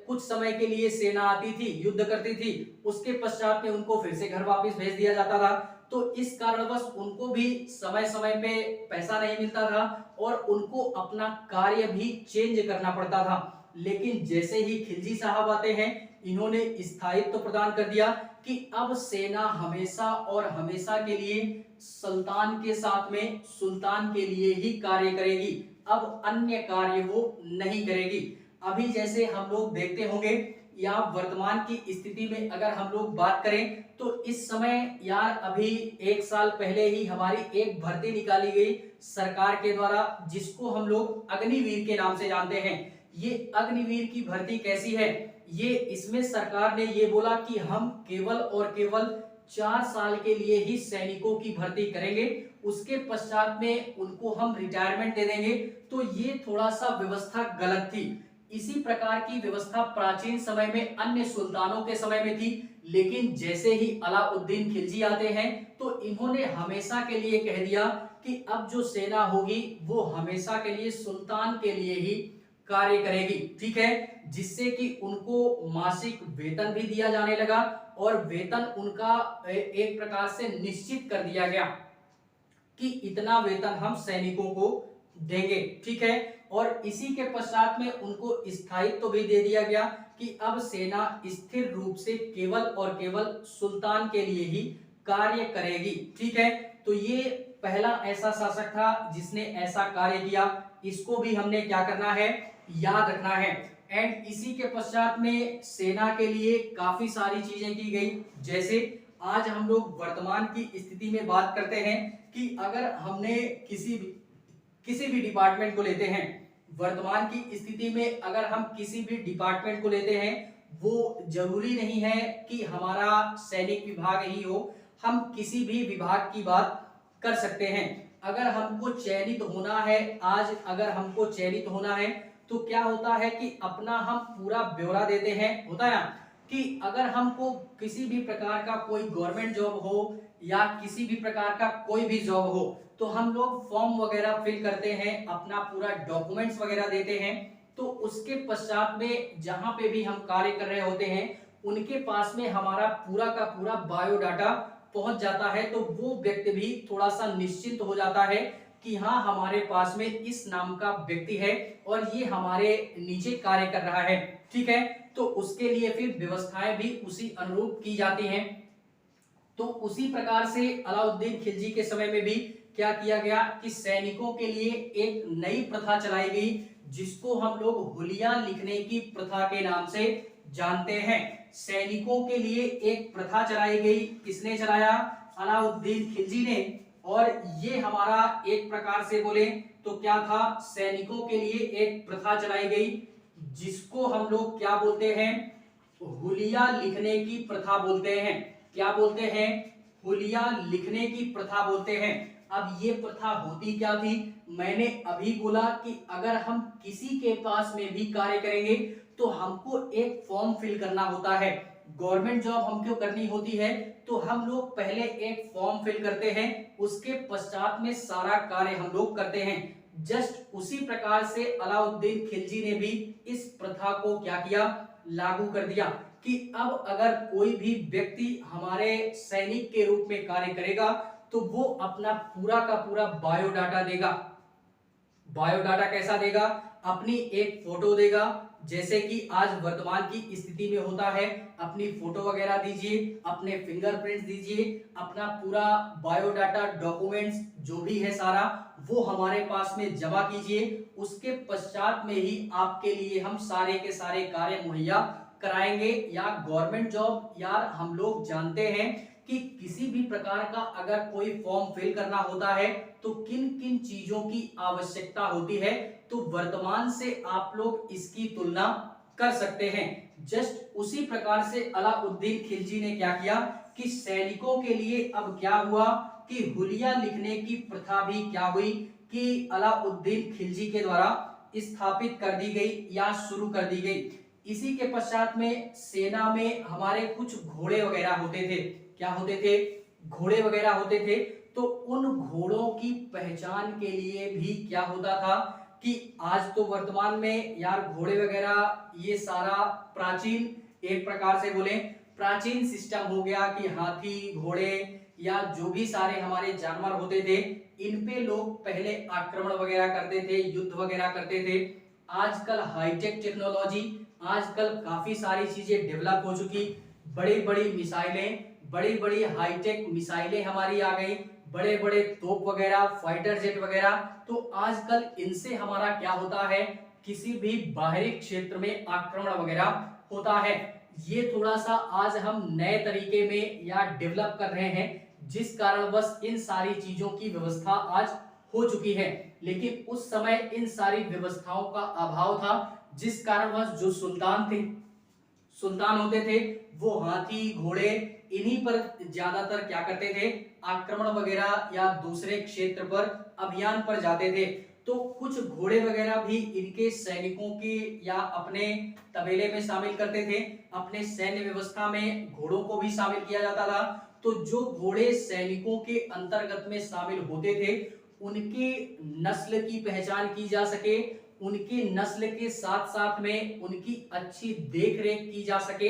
Speaker 1: कुछ समय के लिए सेना आती थी, युद्ध करती थी, उसके पश्चात में उनको फिर से घर वापस भेज दिया जाता था। तो इस कारणवश उनको भी समय समय पे पैसा नहीं मिलता था और उनको अपना कार्य भी चेंज करना पड़ता था। लेकिन जैसे ही खिलजी साहब आते हैं, इन्होंने स्थायित्व प्रदान कर दिया कि अब सेना हमेशा और हमेशा के लिए सुल्तान के साथ में, सुल्तान के लिए ही कार्य करेगी, अब अन्य कार्य वो नहीं करेगी। अभी जैसे हम लोग देखते होंगे या वर्तमान की स्थिति में अगर हम लोग बात करें तो इस समय यार अभी एक साल पहले ही हमारी एक भर्ती निकाली गई सरकार के द्वारा, जिसको हम लोग अग्निवीर के नाम से जानते हैं। ये अग्निवीर की भर्ती कैसी है, ये इसमें सरकार ने ये बोला कि हम केवल और केवल 4 साल के लिए ही सैनिकों की भर्ती करेंगे, उसके पश्चात में उनको हम रिटायरमेंट दे देंगे। तो ये थोड़ा सा व्यवस्था गलत थी। इसी प्रकार की व्यवस्था प्राचीन समय में अन्य सुल्तानों के समय में थी, लेकिन जैसे ही अलाउद्दीन खिलजी आते हैं तो इन्होंने हमेशा के लिए कह दिया कि अब जो सेना होगी वो हमेशा के लिए सुल्तान के लिए ही कार्य करेगी, ठीक है। जिससे कि उनको मासिक वेतन भी दिया जाने लगा और वेतन उनका एक प्रकार से निश्चित कर दिया गया कि इतना वेतन हम सैनिकों को देंगे, ठीक है। और इसी के पश्चात में उनको स्थायित्व भी दे दिया गया कि अब सेना स्थिर रूप से केवल और केवल सुल्तान के लिए ही कार्य करेगी, ठीक है। तो ये पहला ऐसा शासक था जिसने ऐसा कार्य किया, इसको भी हमने क्या करना है, याद रखना है। एंड इसी के पश्चात में सेना के लिए काफी सारी चीजें की गई। जैसे आज हम लोग वर्तमान की स्थिति में बात करते हैं कि अगर हमने किसी भी डिपार्टमेंट को लेते हैं, वर्तमान की स्थिति में अगर हम किसी भी डिपार्टमेंट को लेते हैं, वो जरूरी नहीं है कि हमारा सैनिक विभाग ही हो, हम किसी भी विभाग की बात कर सकते हैं। अगर हमको चयनित होना है, आज अगर हमको चयनित होना है तो क्या होता है कि अपना हम पूरा ब्यौरा देते हैं, होता है ना, कि अगर हमको किसी भी प्रकार का कोई गवर्नमेंट जॉब हो या किसी भी प्रकार का कोई भी जॉब हो, तो हम लोग फॉर्म वगैरह फिल करते हैं, अपना पूरा डॉक्यूमेंट्स वगैरह देते हैं। तो उसके पश्चात में जहां पे भी हम कार्य कर रहे होते हैं, उनके पास में हमारा पूरा का पूरा बायोडाटा पहुंच जाता है। तो वो व्यक्ति भी थोड़ा सा निश्चिंत हो जाता है कि हाँ, हमारे पास में इस नाम का व्यक्ति है और ये हमारे नीचे कार्य कर रहा है, ठीक है। तो उसके लिए फिर व्यवस्थाएं भी उसी अनुरूप की जाती हैं। तो उसी प्रकार से अलाउद्दीन खिलजी के समय में भी क्या किया गया कि सैनिकों के लिए एक नई प्रथा चलाई गई, जिसको हम लोग हुलिया लिखने की प्रथा के नाम से जानते हैं। सैनिकों के लिए एक प्रथा चलाई गई, किसने चलाया, अलाउद्दीन खिलजी ने। और ये हमारा एक प्रकार से बोले तो क्या था, सैनिकों के लिए एक प्रथा चलाई गई जिसको हम लोग क्या बोलते हैं, हुलिया लिखने की प्रथा बोलते हैं। क्या बोलते हैं, हुलिया लिखने की प्रथा बोलते हैं। अब ये प्रथा होती क्या थी, मैंने अभी बोला कि अगर हम किसी के पास में भी कार्य करेंगे तो हमको एक फॉर्म फिल करना होता है। गवर्नमेंट जॉब हमको करनी होती है तो हम लोग पहले एक फॉर्म फिल करते हैं, उसके पश्चात में सारा कार्य हम लोग करते हैं। जस्ट उसी प्रकार से अलाउद्दीन खिलजी ने भी इस प्रथा को क्या किया, लागू कर दिया कि अब अगर कोई भी व्यक्ति हमारे सैनिक के रूप में कार्य करेगा तो वो अपना पूरा का पूरा बायोडाटा देगा। बायोडाटा कैसा देगा, अपनी एक फोटो देगा, जैसे कि आज वर्तमान की स्थिति में होता है, अपनी फोटो वगैरह दीजिए, अपने फिंगरप्रिंट्स दीजिए, अपना पूरा बायोडाटा डॉक्यूमेंट्स जो भी है सारा वो हमारे पास में जमा कीजिए। उसके पश्चात में ही आपके लिए हम सारे के सारे कार्य मुहैया कराएंगे। या गवर्नमेंट जॉब यार हम लोग जानते हैं कि किसी भी प्रकार का अगर कोई फॉर्म फिल करना होता है तो किन किन चीजों की आवश्यकता होती है, तो वर्तमान से आप लोग इसकी तुलना कर सकते हैं। जस्ट उसी प्रकार से अलाउद्दीन खिलजी ने क्या किया कि सैनिकों के लिए अब क्या हुआ कि हुलिया लिखने की प्रथा भी क्या हुई कि अलाउद्दीन खिलजी के द्वारा स्थापित कर दी गई या शुरू कर दी गई। इसी के पश्चात में सेना में हमारे कुछ घोड़े वगैरह होते थे। क्या होते थे? घोड़े वगैरह होते थे। तो उन घोड़ों की पहचान के लिए भी क्या होता था कि आज तो वर्तमान में यार घोड़े वगैरह ये सारा प्राचीन, एक प्रकार से बोले प्राचीन सिस्टम हो गया कि हाथी घोड़े या जो भी सारे हमारे जानवर होते थे इन पे लोग पहले आक्रमण वगैरह करते थे, युद्ध वगैरह करते थे। आजकल हाईटेक टेक्नोलॉजी, आजकल काफी सारी चीजें डेवलप हो चुकी, बड़ी बड़ी मिसाइलें, बड़ी बड़ी हाईटेक मिसाइलें हमारी आ गई, बड़े बड़े तोप वगैरह, फाइटर जेट वगैरह। तो आजकल इनसे हमारा क्या होता है, किसी भी बाहरी क्षेत्र में आक्रमण वगैरह होता है। ये थोड़ा सा आज हम नए तरीके में या डेवलप कर रहे हैं, जिस कारणवश इन सारी चीजों की व्यवस्था आज हो चुकी है। लेकिन उस समय इन सारी व्यवस्थाओं का अभाव था, जिस कारणवश जो सुल्तान थे, सुल्तान होते थे, वो हाथी घोड़े इन्हीं पर ज्यादातर क्या करते थे, आक्रमण वगैरह या दूसरे क्षेत्र पर अभियान पर जाते थे। तो कुछ घोड़े वगैरह भी इनके सैनिकों के या अपने तबेले में शामिल करते थे, अपने सैन्य व्यवस्था में घोड़ों को भी शामिल किया जाता था। तो जो घोड़े सैनिकों के अंतर्गत में शामिल होते थे उनके नस्ल की पहचान की जा सके, उनकी नस्ल के साथ साथ में उनकी अच्छी देखरेख की जा सके,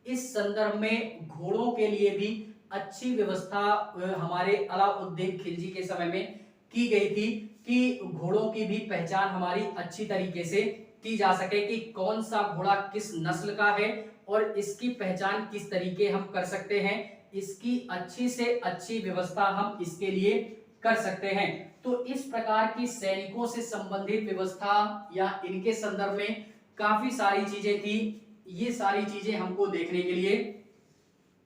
Speaker 1: इस संदर्भ में घोड़ों के लिए भी अच्छी व्यवस्था हमारे अलाउद्दीन खिलजी के समय में की गई थी कि घोड़ों की भी पहचान हमारी अच्छी तरीके से की जा सके कि कौन सा घोड़ा किस नस्ल का है और इसकी पहचान किस तरीके हम कर सकते हैं, इसकी अच्छी से अच्छी व्यवस्था हम इसके लिए कर सकते हैं। तो इस प्रकार की सैनिकों से संबंधित व्यवस्था या इनके संदर्भ में काफी सारी चीजें थी, ये सारी चीजें हमको देखने के लिए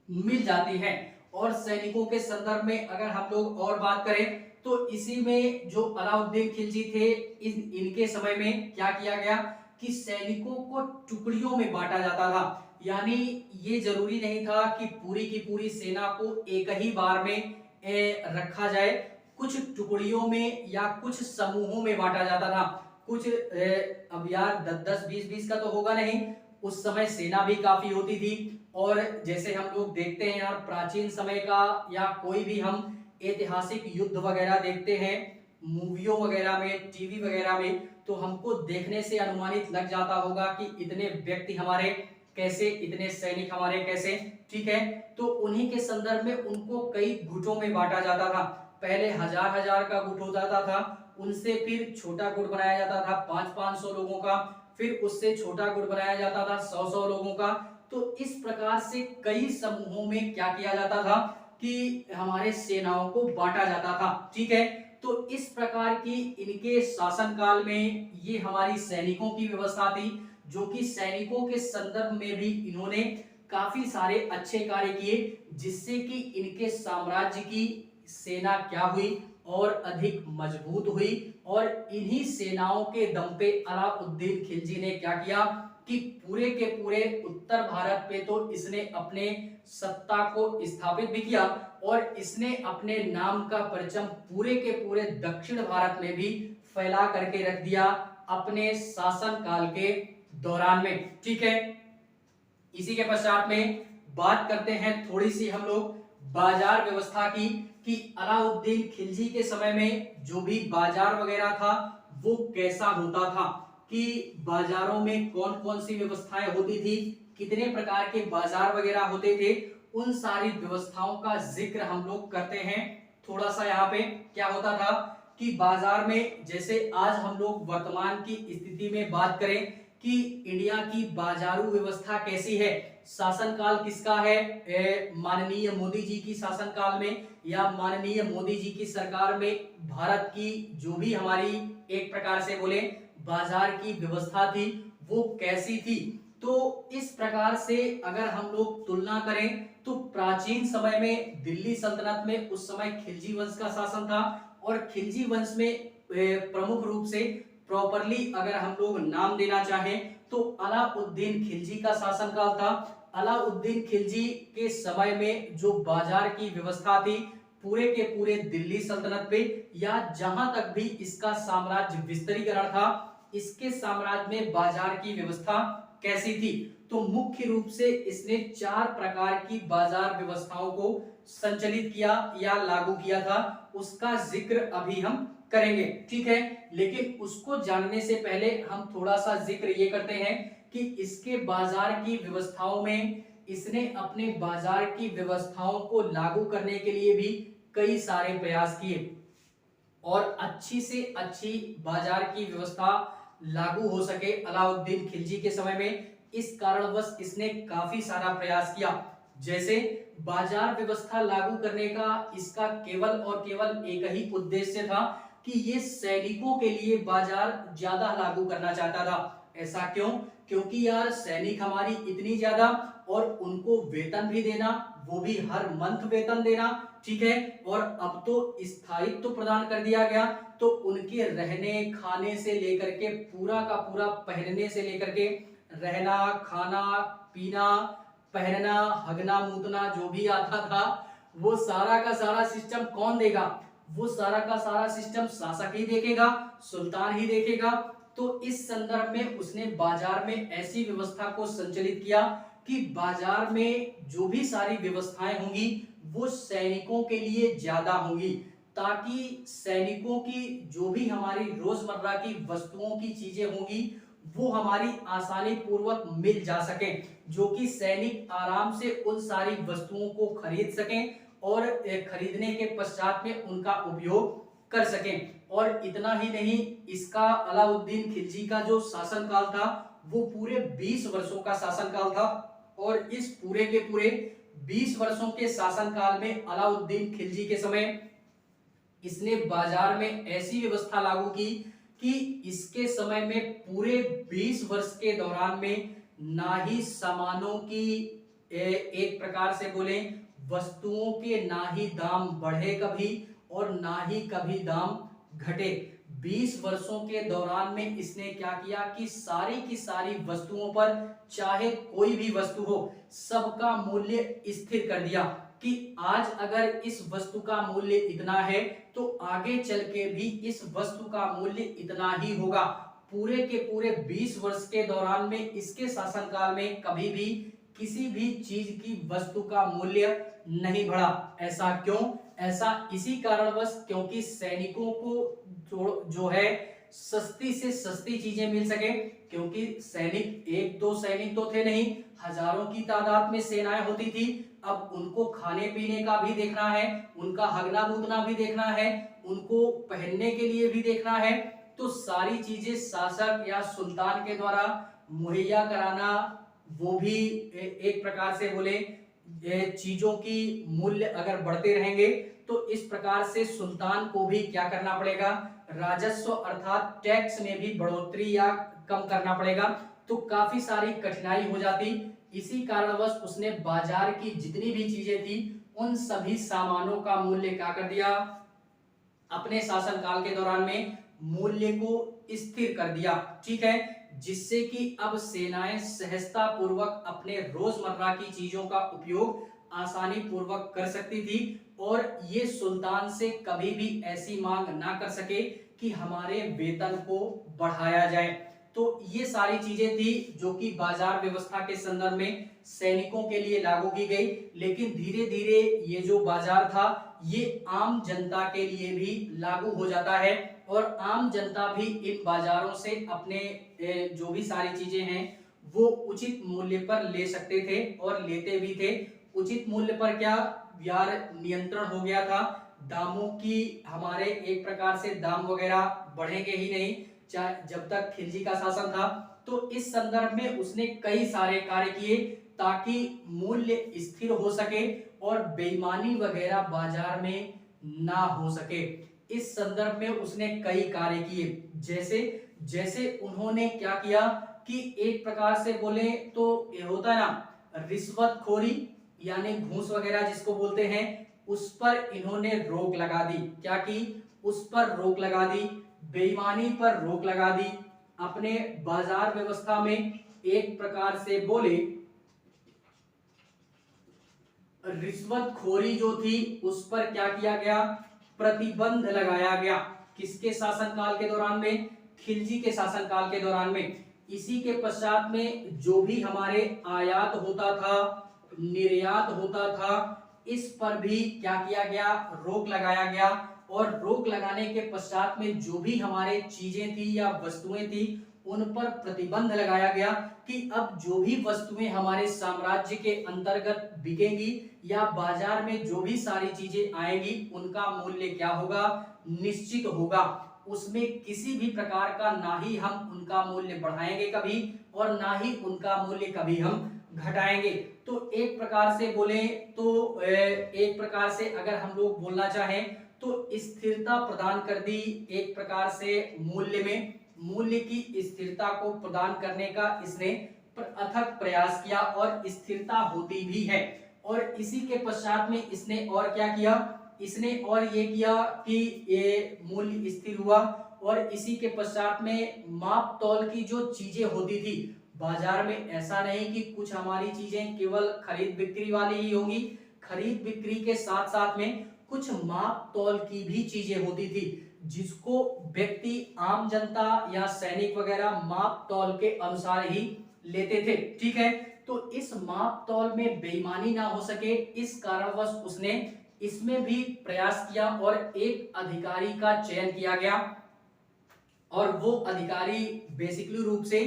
Speaker 1: मिल जाती हैं। और सैनिकों के संदर्भ में अगर हम लोग और बात करें तो इसी में जो अलाउद्दीन खिलजी थे इनके समय में क्या किया गया कि सैनिकों को टुकड़ियों में बांटा जाता था। यानी ये जरूरी नहीं था कि पूरी की पूरी सेना को एक ही बार में रखा जाए, कुछ टुकड़ियों में या कुछ समूहों में बांटा जाता था। कुछ अब यार 10-10 20-20 का तो होगा नहीं, उस समय सेना भी काफी होती थी। और जैसे हम लोग देखते हैं यार प्राचीन समय का या कोई भी हम ऐतिहासिक युद्ध वगैरह देखते हैं मूवियों वगैरह में, टीवी वगैरह में, तो हमको देखने से अनुमानित लग जाता होगा कि इतने व्यक्ति हमारे कैसे, इतने सैनिक हमारे कैसे, ठीक है। तो उन्हीं के संदर्भ में उनको कई गुटों में बांटा जाता था। पहले हजार का गुट हो जाता था, उनसे फिर छोटा गुट बनाया जाता था 500-500 लोगों का, फिर उससे छोटा गुट बनाया जाता था 100-100 लोगों का। तो इस प्रकार से कई समूहों में क्या किया जाता था कि हमारे सेनाओं को बांटा जाता था, ठीक है। तो इस प्रकार की इनके शासनकाल में ये हमारी सैनिकों की व्यवस्था थी, जो कि सैनिकों के संदर्भ में भी इन्होंने काफी सारे अच्छे कार्य किए, जिससे कि इनके साम्राज्य की सेना क्या हुई और अधिक मजबूत हुई। और इन्हीं सेनाओं के दम पे अलाउद्दीन खिलजी ने क्या किया कि पूरे के पूरे उत्तर भारत पे तो इसने अपने सत्ता को स्थापित भी किया और इसने अपने नाम का परचम पूरे के पूरे दक्षिण भारत में भी फैला करके रख दिया अपने शासन काल के दौरान में, ठीक है। इसी के पश्चात में बात करते हैं थोड़ी सी हम लोग बाजार व्यवस्था की कि अलाउद्दीन खिलजी के समय में जो भी बाजार वगैरह था वो कैसा होता था, कि बाजारों में कौन कौन सी व्यवस्थाएं होती थी, कितने प्रकार के बाजार वगैरह होते थे, उन सारी व्यवस्थाओं का जिक्र हम लोग करते हैं। थोड़ा सा यहाँ पे क्या होता था कि बाजार में जैसे आज हम लोग वर्तमान की स्थिति में बात करें कि इंडिया की बाजारू व्यवस्था कैसी है, शासनकाल किसका है, माननीय मोदी जी की शासनकाल में या माननीय मोदी जी की सरकार में भारत की जो भी हमारी एक प्रकार से बोले बाजार की व्यवस्था थी वो कैसी थी। तो इस प्रकार से अगर हम लोग तुलना करें तो प्राचीन समय में दिल्ली सल्तनत में उस समय खिलजी वंश का शासन था, और खिलजी वंश में प्रमुख रूप से प्रॉपरली अगर हम लोग नाम देना चाहें तो अलाउद्दीन खिलजी का शासनकाल था। अलाउद्दीन खिलजी के समय में जो बाजार की व्यवस्था थी पूरे के पूरे दिल्ली सल्तनत पे, या जहां तक भी इसका साम्राज्य विस्तारीकरण था, इसके साम्राज्य में बाजार की व्यवस्था कैसी थी, तो मुख्य रूप से इसने 4 प्रकार की बाजार व्यवस्थाओं को संचालित किया या लागू किया था। उसका जिक्र अभी हम करेंगे, ठीक है। लेकिन उसको जानने से पहले हम थोड़ा सा जिक्र ये करते हैं कि इसके बाजार की व्यवस्थाओं में इसने अपने बाजार की व्यवस्थाओं को लागू करने के लिए भी कई सारे प्रयास किए, और अच्छी से अच्छी बाजार की व्यवस्था लागू हो सके अलाउद्दीन खिलजी के समय में, इस कारणवश इसने काफी सारा प्रयास किया। जैसे बाजार व्यवस्था लागू करने का इसका केवल और केवल एक ही उद्देश्य था कि ये सैनिकों के लिए बाजार ज्यादा लागू करना चाहता था। ऐसा क्यों? क्योंकि यार सैनिक हमारी इतनी ज्यादा, और उनको वेतन भी देना, वो भी हर मंथ वेतन देना, ठीक है। और अब तो स्थायित्व तो प्रदान कर दिया गया, तो उनके रहने खाने से लेकर के पूरा का पूरा पहनने से लेकर के रहना खाना पीना पहनना हगना मूतना जो भी आता था, वो सारा का सारा सिस्टम कौन देगा? वो सारा का सारा सिस्टम शासक ही देखेगा, सुल्तान ही देखेगा। तो इस संदर्भ में उसने बाजार में ऐसी व्यवस्था को संचालित किया कि बाजार में जो भी सारी व्यवस्थाएं होंगी वो सैनिकों के लिए ज्यादा होंगी, ताकि सैनिकों की जो भी हमारी रोजमर्रा की वस्तुओं की चीजें होंगी वो हमारी आसानी पूर्वक मिल जा सके, जो कि सैनिक आराम से उन सारी वस्तुओं को खरीद सकें और खरीदने के पश्चात में उनका उपयोग कर सकें। और इतना ही नहीं, इसका अलाउद्दीन खिलजी का जो शासनकाल था वो पूरे 20 वर्षों का शासनकाल था, और इस पूरे के पूरे 20 वर्षों के शासनकाल में अलाउद्दीन खिलजी के समय इसने बाजार में ऐसी व्यवस्था लागू की कि इसके समय में पूरे 20 वर्ष के दौरान में ना ही सामानों की एक प्रकार से बोले वस्तुओं के ना ही दाम बढ़े कभी, और ना ही कभी दाम घटे। 20 वर्षों के दौरान में इसने क्या किया कि सारी की सारी वस्तुओं पर, चाहे कोई भी वस्तु हो, सबका मूल्य स्थिर कर दिया कि आज अगर इस वस्तु का मूल्य इतना है तो आगे चल के भी इस वस्तु का मूल्य इतना ही होगा। पूरे के पूरे 20 वर्ष के दौरान में इसके शासनकाल में कभी भी किसी भी चीज की वस्तु का मूल्य नहीं बढ़ा। ऐसा क्यों? ऐसा इसी कारणवश क्योंकि सैनिकों को जो है सस्ती से सस्ती चीजें मिल सके, क्योंकि सैनिक एक दो सैनिक तो थे नहीं, हजारों की तादाद में सेनाएं होती थी। अब उनको खाने पीने का भी देखना है, उनका हगना मूतना भी देखना है, उनको पहनने के लिए भी देखना है, तो सारी चीजें शासक या सुल्तान के द्वारा मुहैया कराना, वो भी एक प्रकार से बोले चीजों की मूल्य अगर बढ़ते रहेंगे तो इस प्रकार से सुल्तान को भी क्या करना पड़ेगा, राजस्व अर्थात टैक्स में भी बढ़ोतरी या कम करना पड़ेगा, तो काफी सारी कठिनाई हो जाती। इसी कारणवश उसने बाजार की जितनी भी चीजें थी उन सभी सामानों का मूल्य क्या कर दिया, अपने शासनकाल के दौरान में मूल्य को स्थिर कर दिया, ठीक है। जिससे कि अब सेनाएं सहजता पूर्वक अपने रोजमर्रा की चीजों का उपयोग आसानी पूर्वक कर सकती थी, और ये सुल्तान से कभी भी ऐसी मांग ना कर सके कि हमारे वेतन को बढ़ाया जाए। तो ये सारी चीजें थी जो कि बाजार व्यवस्था के संदर्भ में सैनिकों के लिए लागू की गई। लेकिन धीरे धीरे ये जो बाजार था ये आम जनता के लिए भी लागू हो जाता है, और आम जनता भी इन बाजारों से अपने जो भी सारी चीजें हैं वो उचित मूल्य पर ले सकते थे और लेते भी थे। उचित मूल्य पर क्या यार नियंत्रण हो गया था, दामों की हमारे एक प्रकार से दाम वगैरह बढ़ेंगे ही नहीं चाहे जब तक खिलजी का शासन था। तो इस संदर्भ में उसने कई सारे कार्य किए ताकि मूल्य स्थिर हो सके और बेईमानी वगैरह बाजार में ना हो सके। इस संदर्भ में उसने कई कार्य किए, जैसे जैसे उन्होंने क्या किया कि एक प्रकार से बोले तो ये होता है ना रिश्वतखोरी यानी घूस वगैरह जिसको बोलते हैं, उस पर इन्होंने रोक लगा दी। क्या की? उस पर रोक लगा दी, बेईमानी पर रोक लगा दी। अपने बाजार व्यवस्था में एक प्रकार से बोले रिश्वतखोरी जो थी उस पर क्या किया गया? प्रतिबंध लगाया गया। किसके शासनकाल के दौरान में? खिलजी के शासनकाल के दौरान में। इसी के पश्चात में जो भी हमारे आयात होता था, निर्यात होता था, इस पर भी क्या किया गया? रोक लगाया गया। और रोक लगाने के पश्चात में जो भी हमारे चीजें थी या वस्तुएं थी उन पर प्रतिबंध लगाया गया कि अब जो भी वस्तुएं हमारे साम्राज्य के अंतर्गत बिकेंगी या बाजार में जो भी सारी चीजें आएंगी उनका मूल्य क्या होगा? निश्चित होगा। उसमें किसी भी प्रकार का ना ही हम उनका मूल्य बढ़ाएंगे कभी और ना ही उनका मूल्य कभी हम घटाएंगे। तो एक प्रकार से बोले तो एक प्रकार से अगर हम लोग बोलना चाहें तो स्थिरता प्रदान कर दी। एक प्रकार से मूल्य में मूल्य की स्थिरता को प्रदान करने का इसने अथक प्रयास किया और स्थिरता होती भी है। और इसी के पश्चात में इसने और क्या किया? इसने और ये किया कि ये मूल्य स्थिर हुआ। और इसी के पश्चात में माप तौल की जो चीजें होती थी बाजार में, ऐसा नहीं कि कुछ हमारी चीजें केवल खरीद बिक्री वाली ही होंगी, खरीद बिक्री के साथ साथ में कुछ माप तौल की भी चीजें होती थी जिसको व्यक्ति आम जनता या सैनिक वगैरह माप तौल के अनुसार ही लेते थे। ठीक है, तो इस माप तौल में बेईमानी ना हो सके इस कारणवश उसने इसमें भी प्रयास किया और एक अधिकारी का चयन किया गया। और वो अधिकारी बेसिकली रूप से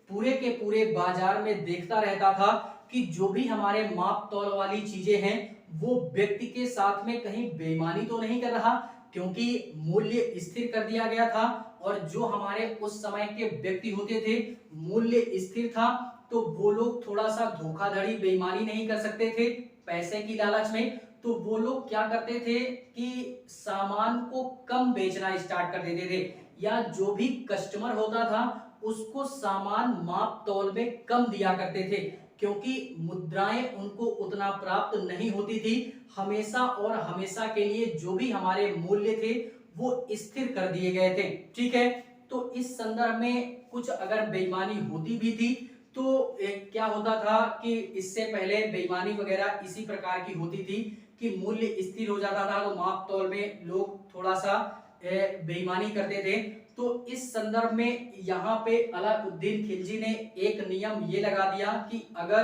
Speaker 1: पूरे के पूरे बाजार में देखता रहता था कि जो भी हमारे माप तौल वाली चीजें हैं वो व्यक्ति के साथ में कहीं बेईमानी तो नहीं कर रहा, क्योंकि मूल्य स्थिर कर दिया गया था। और जो हमारे उस समय के व्यक्ति होते थे मूल्य स्थिर था तो वो लोग थोड़ा सा धोखाधड़ी बेईमानी नहीं कर सकते थे पैसे की लालच में। तो वो लोग क्या करते थे कि सामान को कम बेचना स्टार्ट कर देते थे या जो भी कस्टमर होता था उसको सामान माप तौल में कम दिया करते थे, क्योंकि मुद्राएं उनको उतना प्राप्त नहीं होती थी। हमेशा और हमेशा के लिए जो भी हमारे मूल्य थे वो स्थिर कर दिए गए थे। ठीक है, तो इस संदर्भ में कुछ अगर बेईमानी होती भी थी तो क्या होता था कि इससे पहले बेईमानी वगैरह इसी प्रकार की होती थी कि मूल्य स्थिर हो जाता था तो माप तौल में लोग थोड़ा सा बेईमानी करते थे। तो इस संदर्भ में यहाँ पे अलाउद्दीन खिलजी ने एक नियम ये लगा दिया कि अगर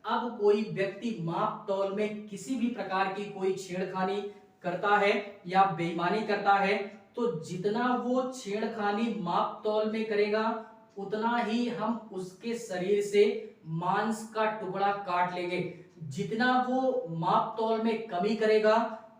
Speaker 1: अब कोई व्यक्ति माप तौल में किसी भी प्रकार की कोई छेड़खानी करता है या बेईमानी करता है तो जितना वो छेड़खानी माप तौल में करेगा उतना ही हम उसके शरीर से मांस का टुकड़ा काट लेंगे। जितना वो माप तौल में कमी करेगा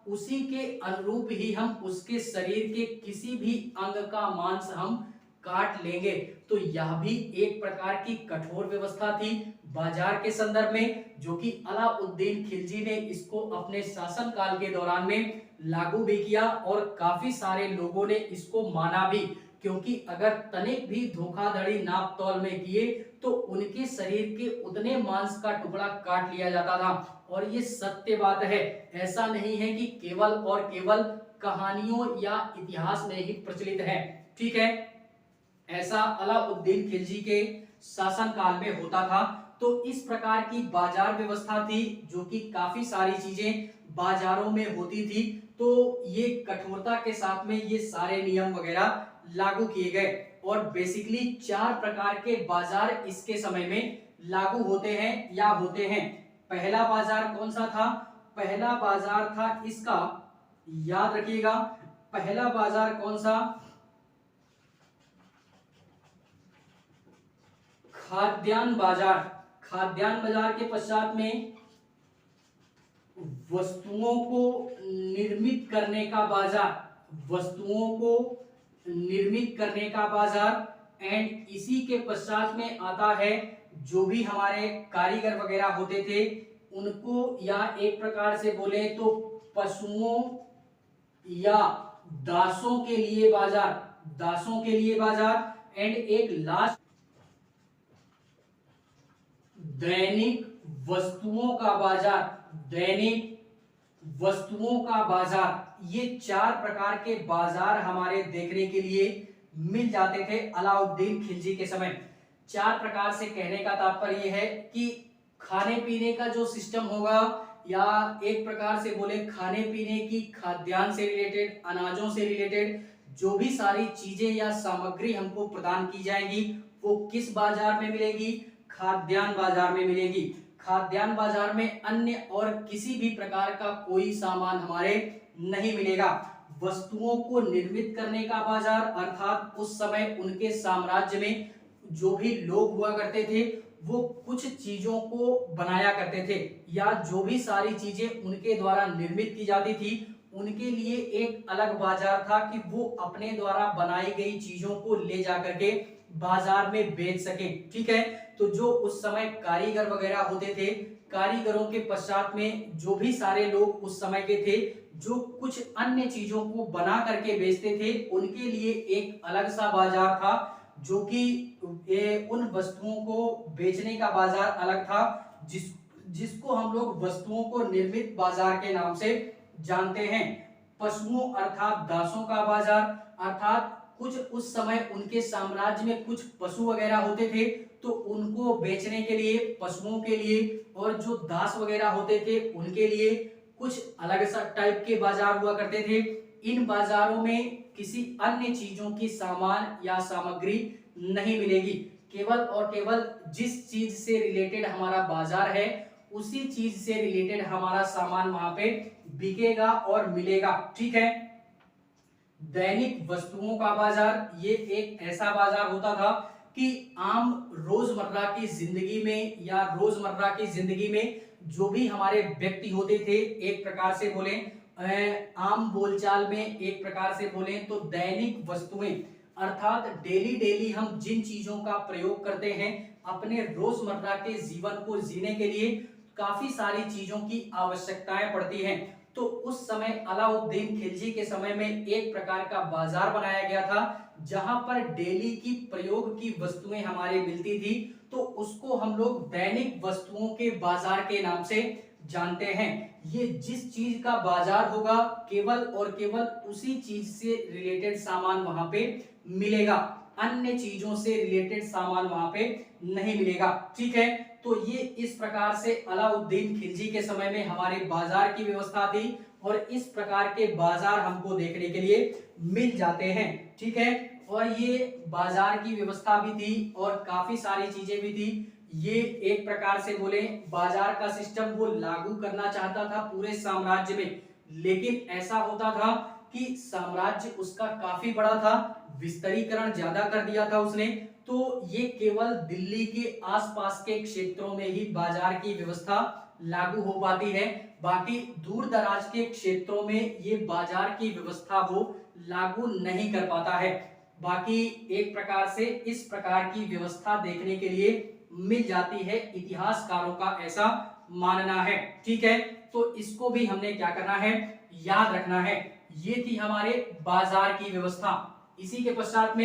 Speaker 1: उसी के अनुरूप ही हम उसके शरीर के किसी भी अंग का मांस हम काट लेंगे। तो यह भी एक प्रकार की कठोर व्यवस्था थी बाजार के संदर्भ में, जो कि अलाउद्दीन खिलजी ने इसको अपने शासन काल के दौरान में लागू भी किया और काफी सारे लोगों ने इसको माना भी, क्योंकि अगर तनिक भी धोखाधड़ी नाप तौल में किए तो उनके शरीर के उतने मांस का टुकड़ा काट लिया जाता था। और ये सत्य बात है, ऐसा नहीं है कि केवल और केवल कहानियों या इतिहास में ही प्रचलित है। ठीक है, ऐसा अलाउद्दीन खिलजी के शासन काल में होता था। तो इस प्रकार की बाजार व्यवस्था थी जो कि काफी सारी चीजें बाजारों में होती थी। तो ये कठोरता के साथ में ये सारे नियम वगैरह लागू किए गए और बेसिकली 4 प्रकार के बाजार इसके समय में लागू होते हैं या होते हैं। पहला बाजार कौन सा था? पहला बाजार था इसका, याद रखिएगा, पहला बाजार कौन सा? खाद्यान्न बाजार। खाद्यान्न बाजार के पश्चात में वस्तुओं को निर्मित करने का बाजार, वस्तुओं को निर्मित करने का बाजार। एंड इसी के पश्चात में आता है जो भी हमारे कारीगर वगैरह होते थे उनको, या एक प्रकार से बोले तो पशुओं या दासों के लिए बाजार, दासों के लिए बाजार। एंड एक लास्ट दैनिक वस्तुओं का बाजार, दैनिक वस्तुओं का बाजार, ये चार प्रकार के बाजार हमारे देखने के लिए मिल जाते थे अलाउद्दीन खिलजी के समय। चार प्रकार से कहने का तात्पर्य है कि खाने पीने का जो सिस्टम होगा, या एक प्रकार से बोले खाने पीने की खाद्यान्न से रिलेटेड, अनाजों से रिलेटेड जो भी सारी चीजें या सामग्री हमको प्रदान की जाएंगी वो किस बाजार में मिलेगी? खाद्यान्न बाजार में मिलेगी। खाद्यान्न बाजार में अन्य और किसी भी प्रकार का कोई सामान हमारे नहीं मिलेगा। वस्तुओं को निर्मित करने का बाजार, अर्थात उस समय उनके साम्राज्य में जो भी लोग हुआ करते थे वो कुछ चीजों को बनाया करते थे, या जो भी सारी चीजें उनके द्वारा निर्मित की जाती थी उनके लिए एक अलग बाजार था कि वो अपने द्वारा बनाई गई चीजों को ले जाकर के बाजार में बेच सके। ठीक है, तो जो उस समय कारीगर वगैरह होते थे, कारीगरों के पश्चात में जो भी सारे लोग उस समय के थे जो कुछ अन्य चीजों को बना करके बेचते थे, उनके लिए एक अलग सा बाजार था, जो कि उन वस्तुओं को बेचने का बाजार अलग था, जिसको हम लोग वस्तुओं को निर्मित बाजार के नाम से जानते हैं। पशुओं अर्थात दासों का बाजार, अर्थात कुछ उस समय उनके साम्राज्य में कुछ पशु वगैरह होते थे तो उनको बेचने के लिए, पशुओं के लिए, और जो दास वगैरह होते थे उनके लिए कुछ अलग सा टाइप के बाजार हुआ करते थे। इन बाजारों में किसी अन्य चीजों की सामान या सामग्री नहीं मिलेगी, केवल और केवल जिस चीज से रिलेटेड हमारा बाजार है उसी चीज से रिलेटेड हमारा सामान वहां पे बिकेगा और मिलेगा। ठीक है, दैनिक वस्तुओं का बाजार ये एक ऐसा बाजार होता था कि आम रोजमर्रा की जिंदगी में, या रोजमर्रा की जिंदगी में जो भी हमारे व्यक्ति होते थे, एक प्रकार से बोले आम बोलचाल में एक प्रकार से बोले तो दैनिक वस्तुएं, अर्थात डेली डेली हम जिन चीजों का प्रयोग करते हैं अपने रोजमर्रा के जीवन को जीने के लिए, काफी सारी चीजों की आवश्यकताएं पड़ती हैं। तो उस समय अलाउद्दीन खिलजी के समय में एक प्रकार का बाजार बनाया गया था जहां पर डेली की प्रयोग की वस्तुएं हमारे मिलती थी, तो उसको हम लोग दैनिक वस्तुओं के बाजार के नाम से जानते हैं। ये जिस चीज का बाजार होगा केवल और केवल उसी चीज से रिलेटेड सामान वहां पे मिलेगा, अन्य चीजों से रिलेटेड सामान वहां पे नहीं मिलेगा। ठीक है, तो ये इस प्रकार से अलाउद्दीन खिलजी के समय में हमारे बाजार की व्यवस्था थी और इस प्रकार के बाजार हमको देखने के लिए मिल जाते हैं। ठीक है, और ये बाजार की व्यवस्था भी थी और काफी सारी चीजें भी थी। ये एक प्रकार से बोले बाजार का सिस्टम वो लागू करना चाहता था पूरे साम्राज्य में, लेकिन ऐसा होता था कि साम्राज्य उसका काफी बड़ा था, विस्तारीकरण ज्यादा कर दिया था उसने, तो ये केवल दिल्ली के आसपास के क्षेत्रों में ही बाजार की व्यवस्था लागू हो पाती है, बाकी दूर दराज के क्षेत्रों में ये बाजार की व्यवस्था वो लागू नहीं कर पाता है। बाकी एक प्रकार से इस प्रकार की व्यवस्था देखने के लिए मिल जाती है, इतिहासकारों का ऐसा मानना है। ठीक है, तो इसको भी हमने क्या करना है, याद रखना है। ये थी हमारे बाजार की व्यवस्था। इसी के पश्चात में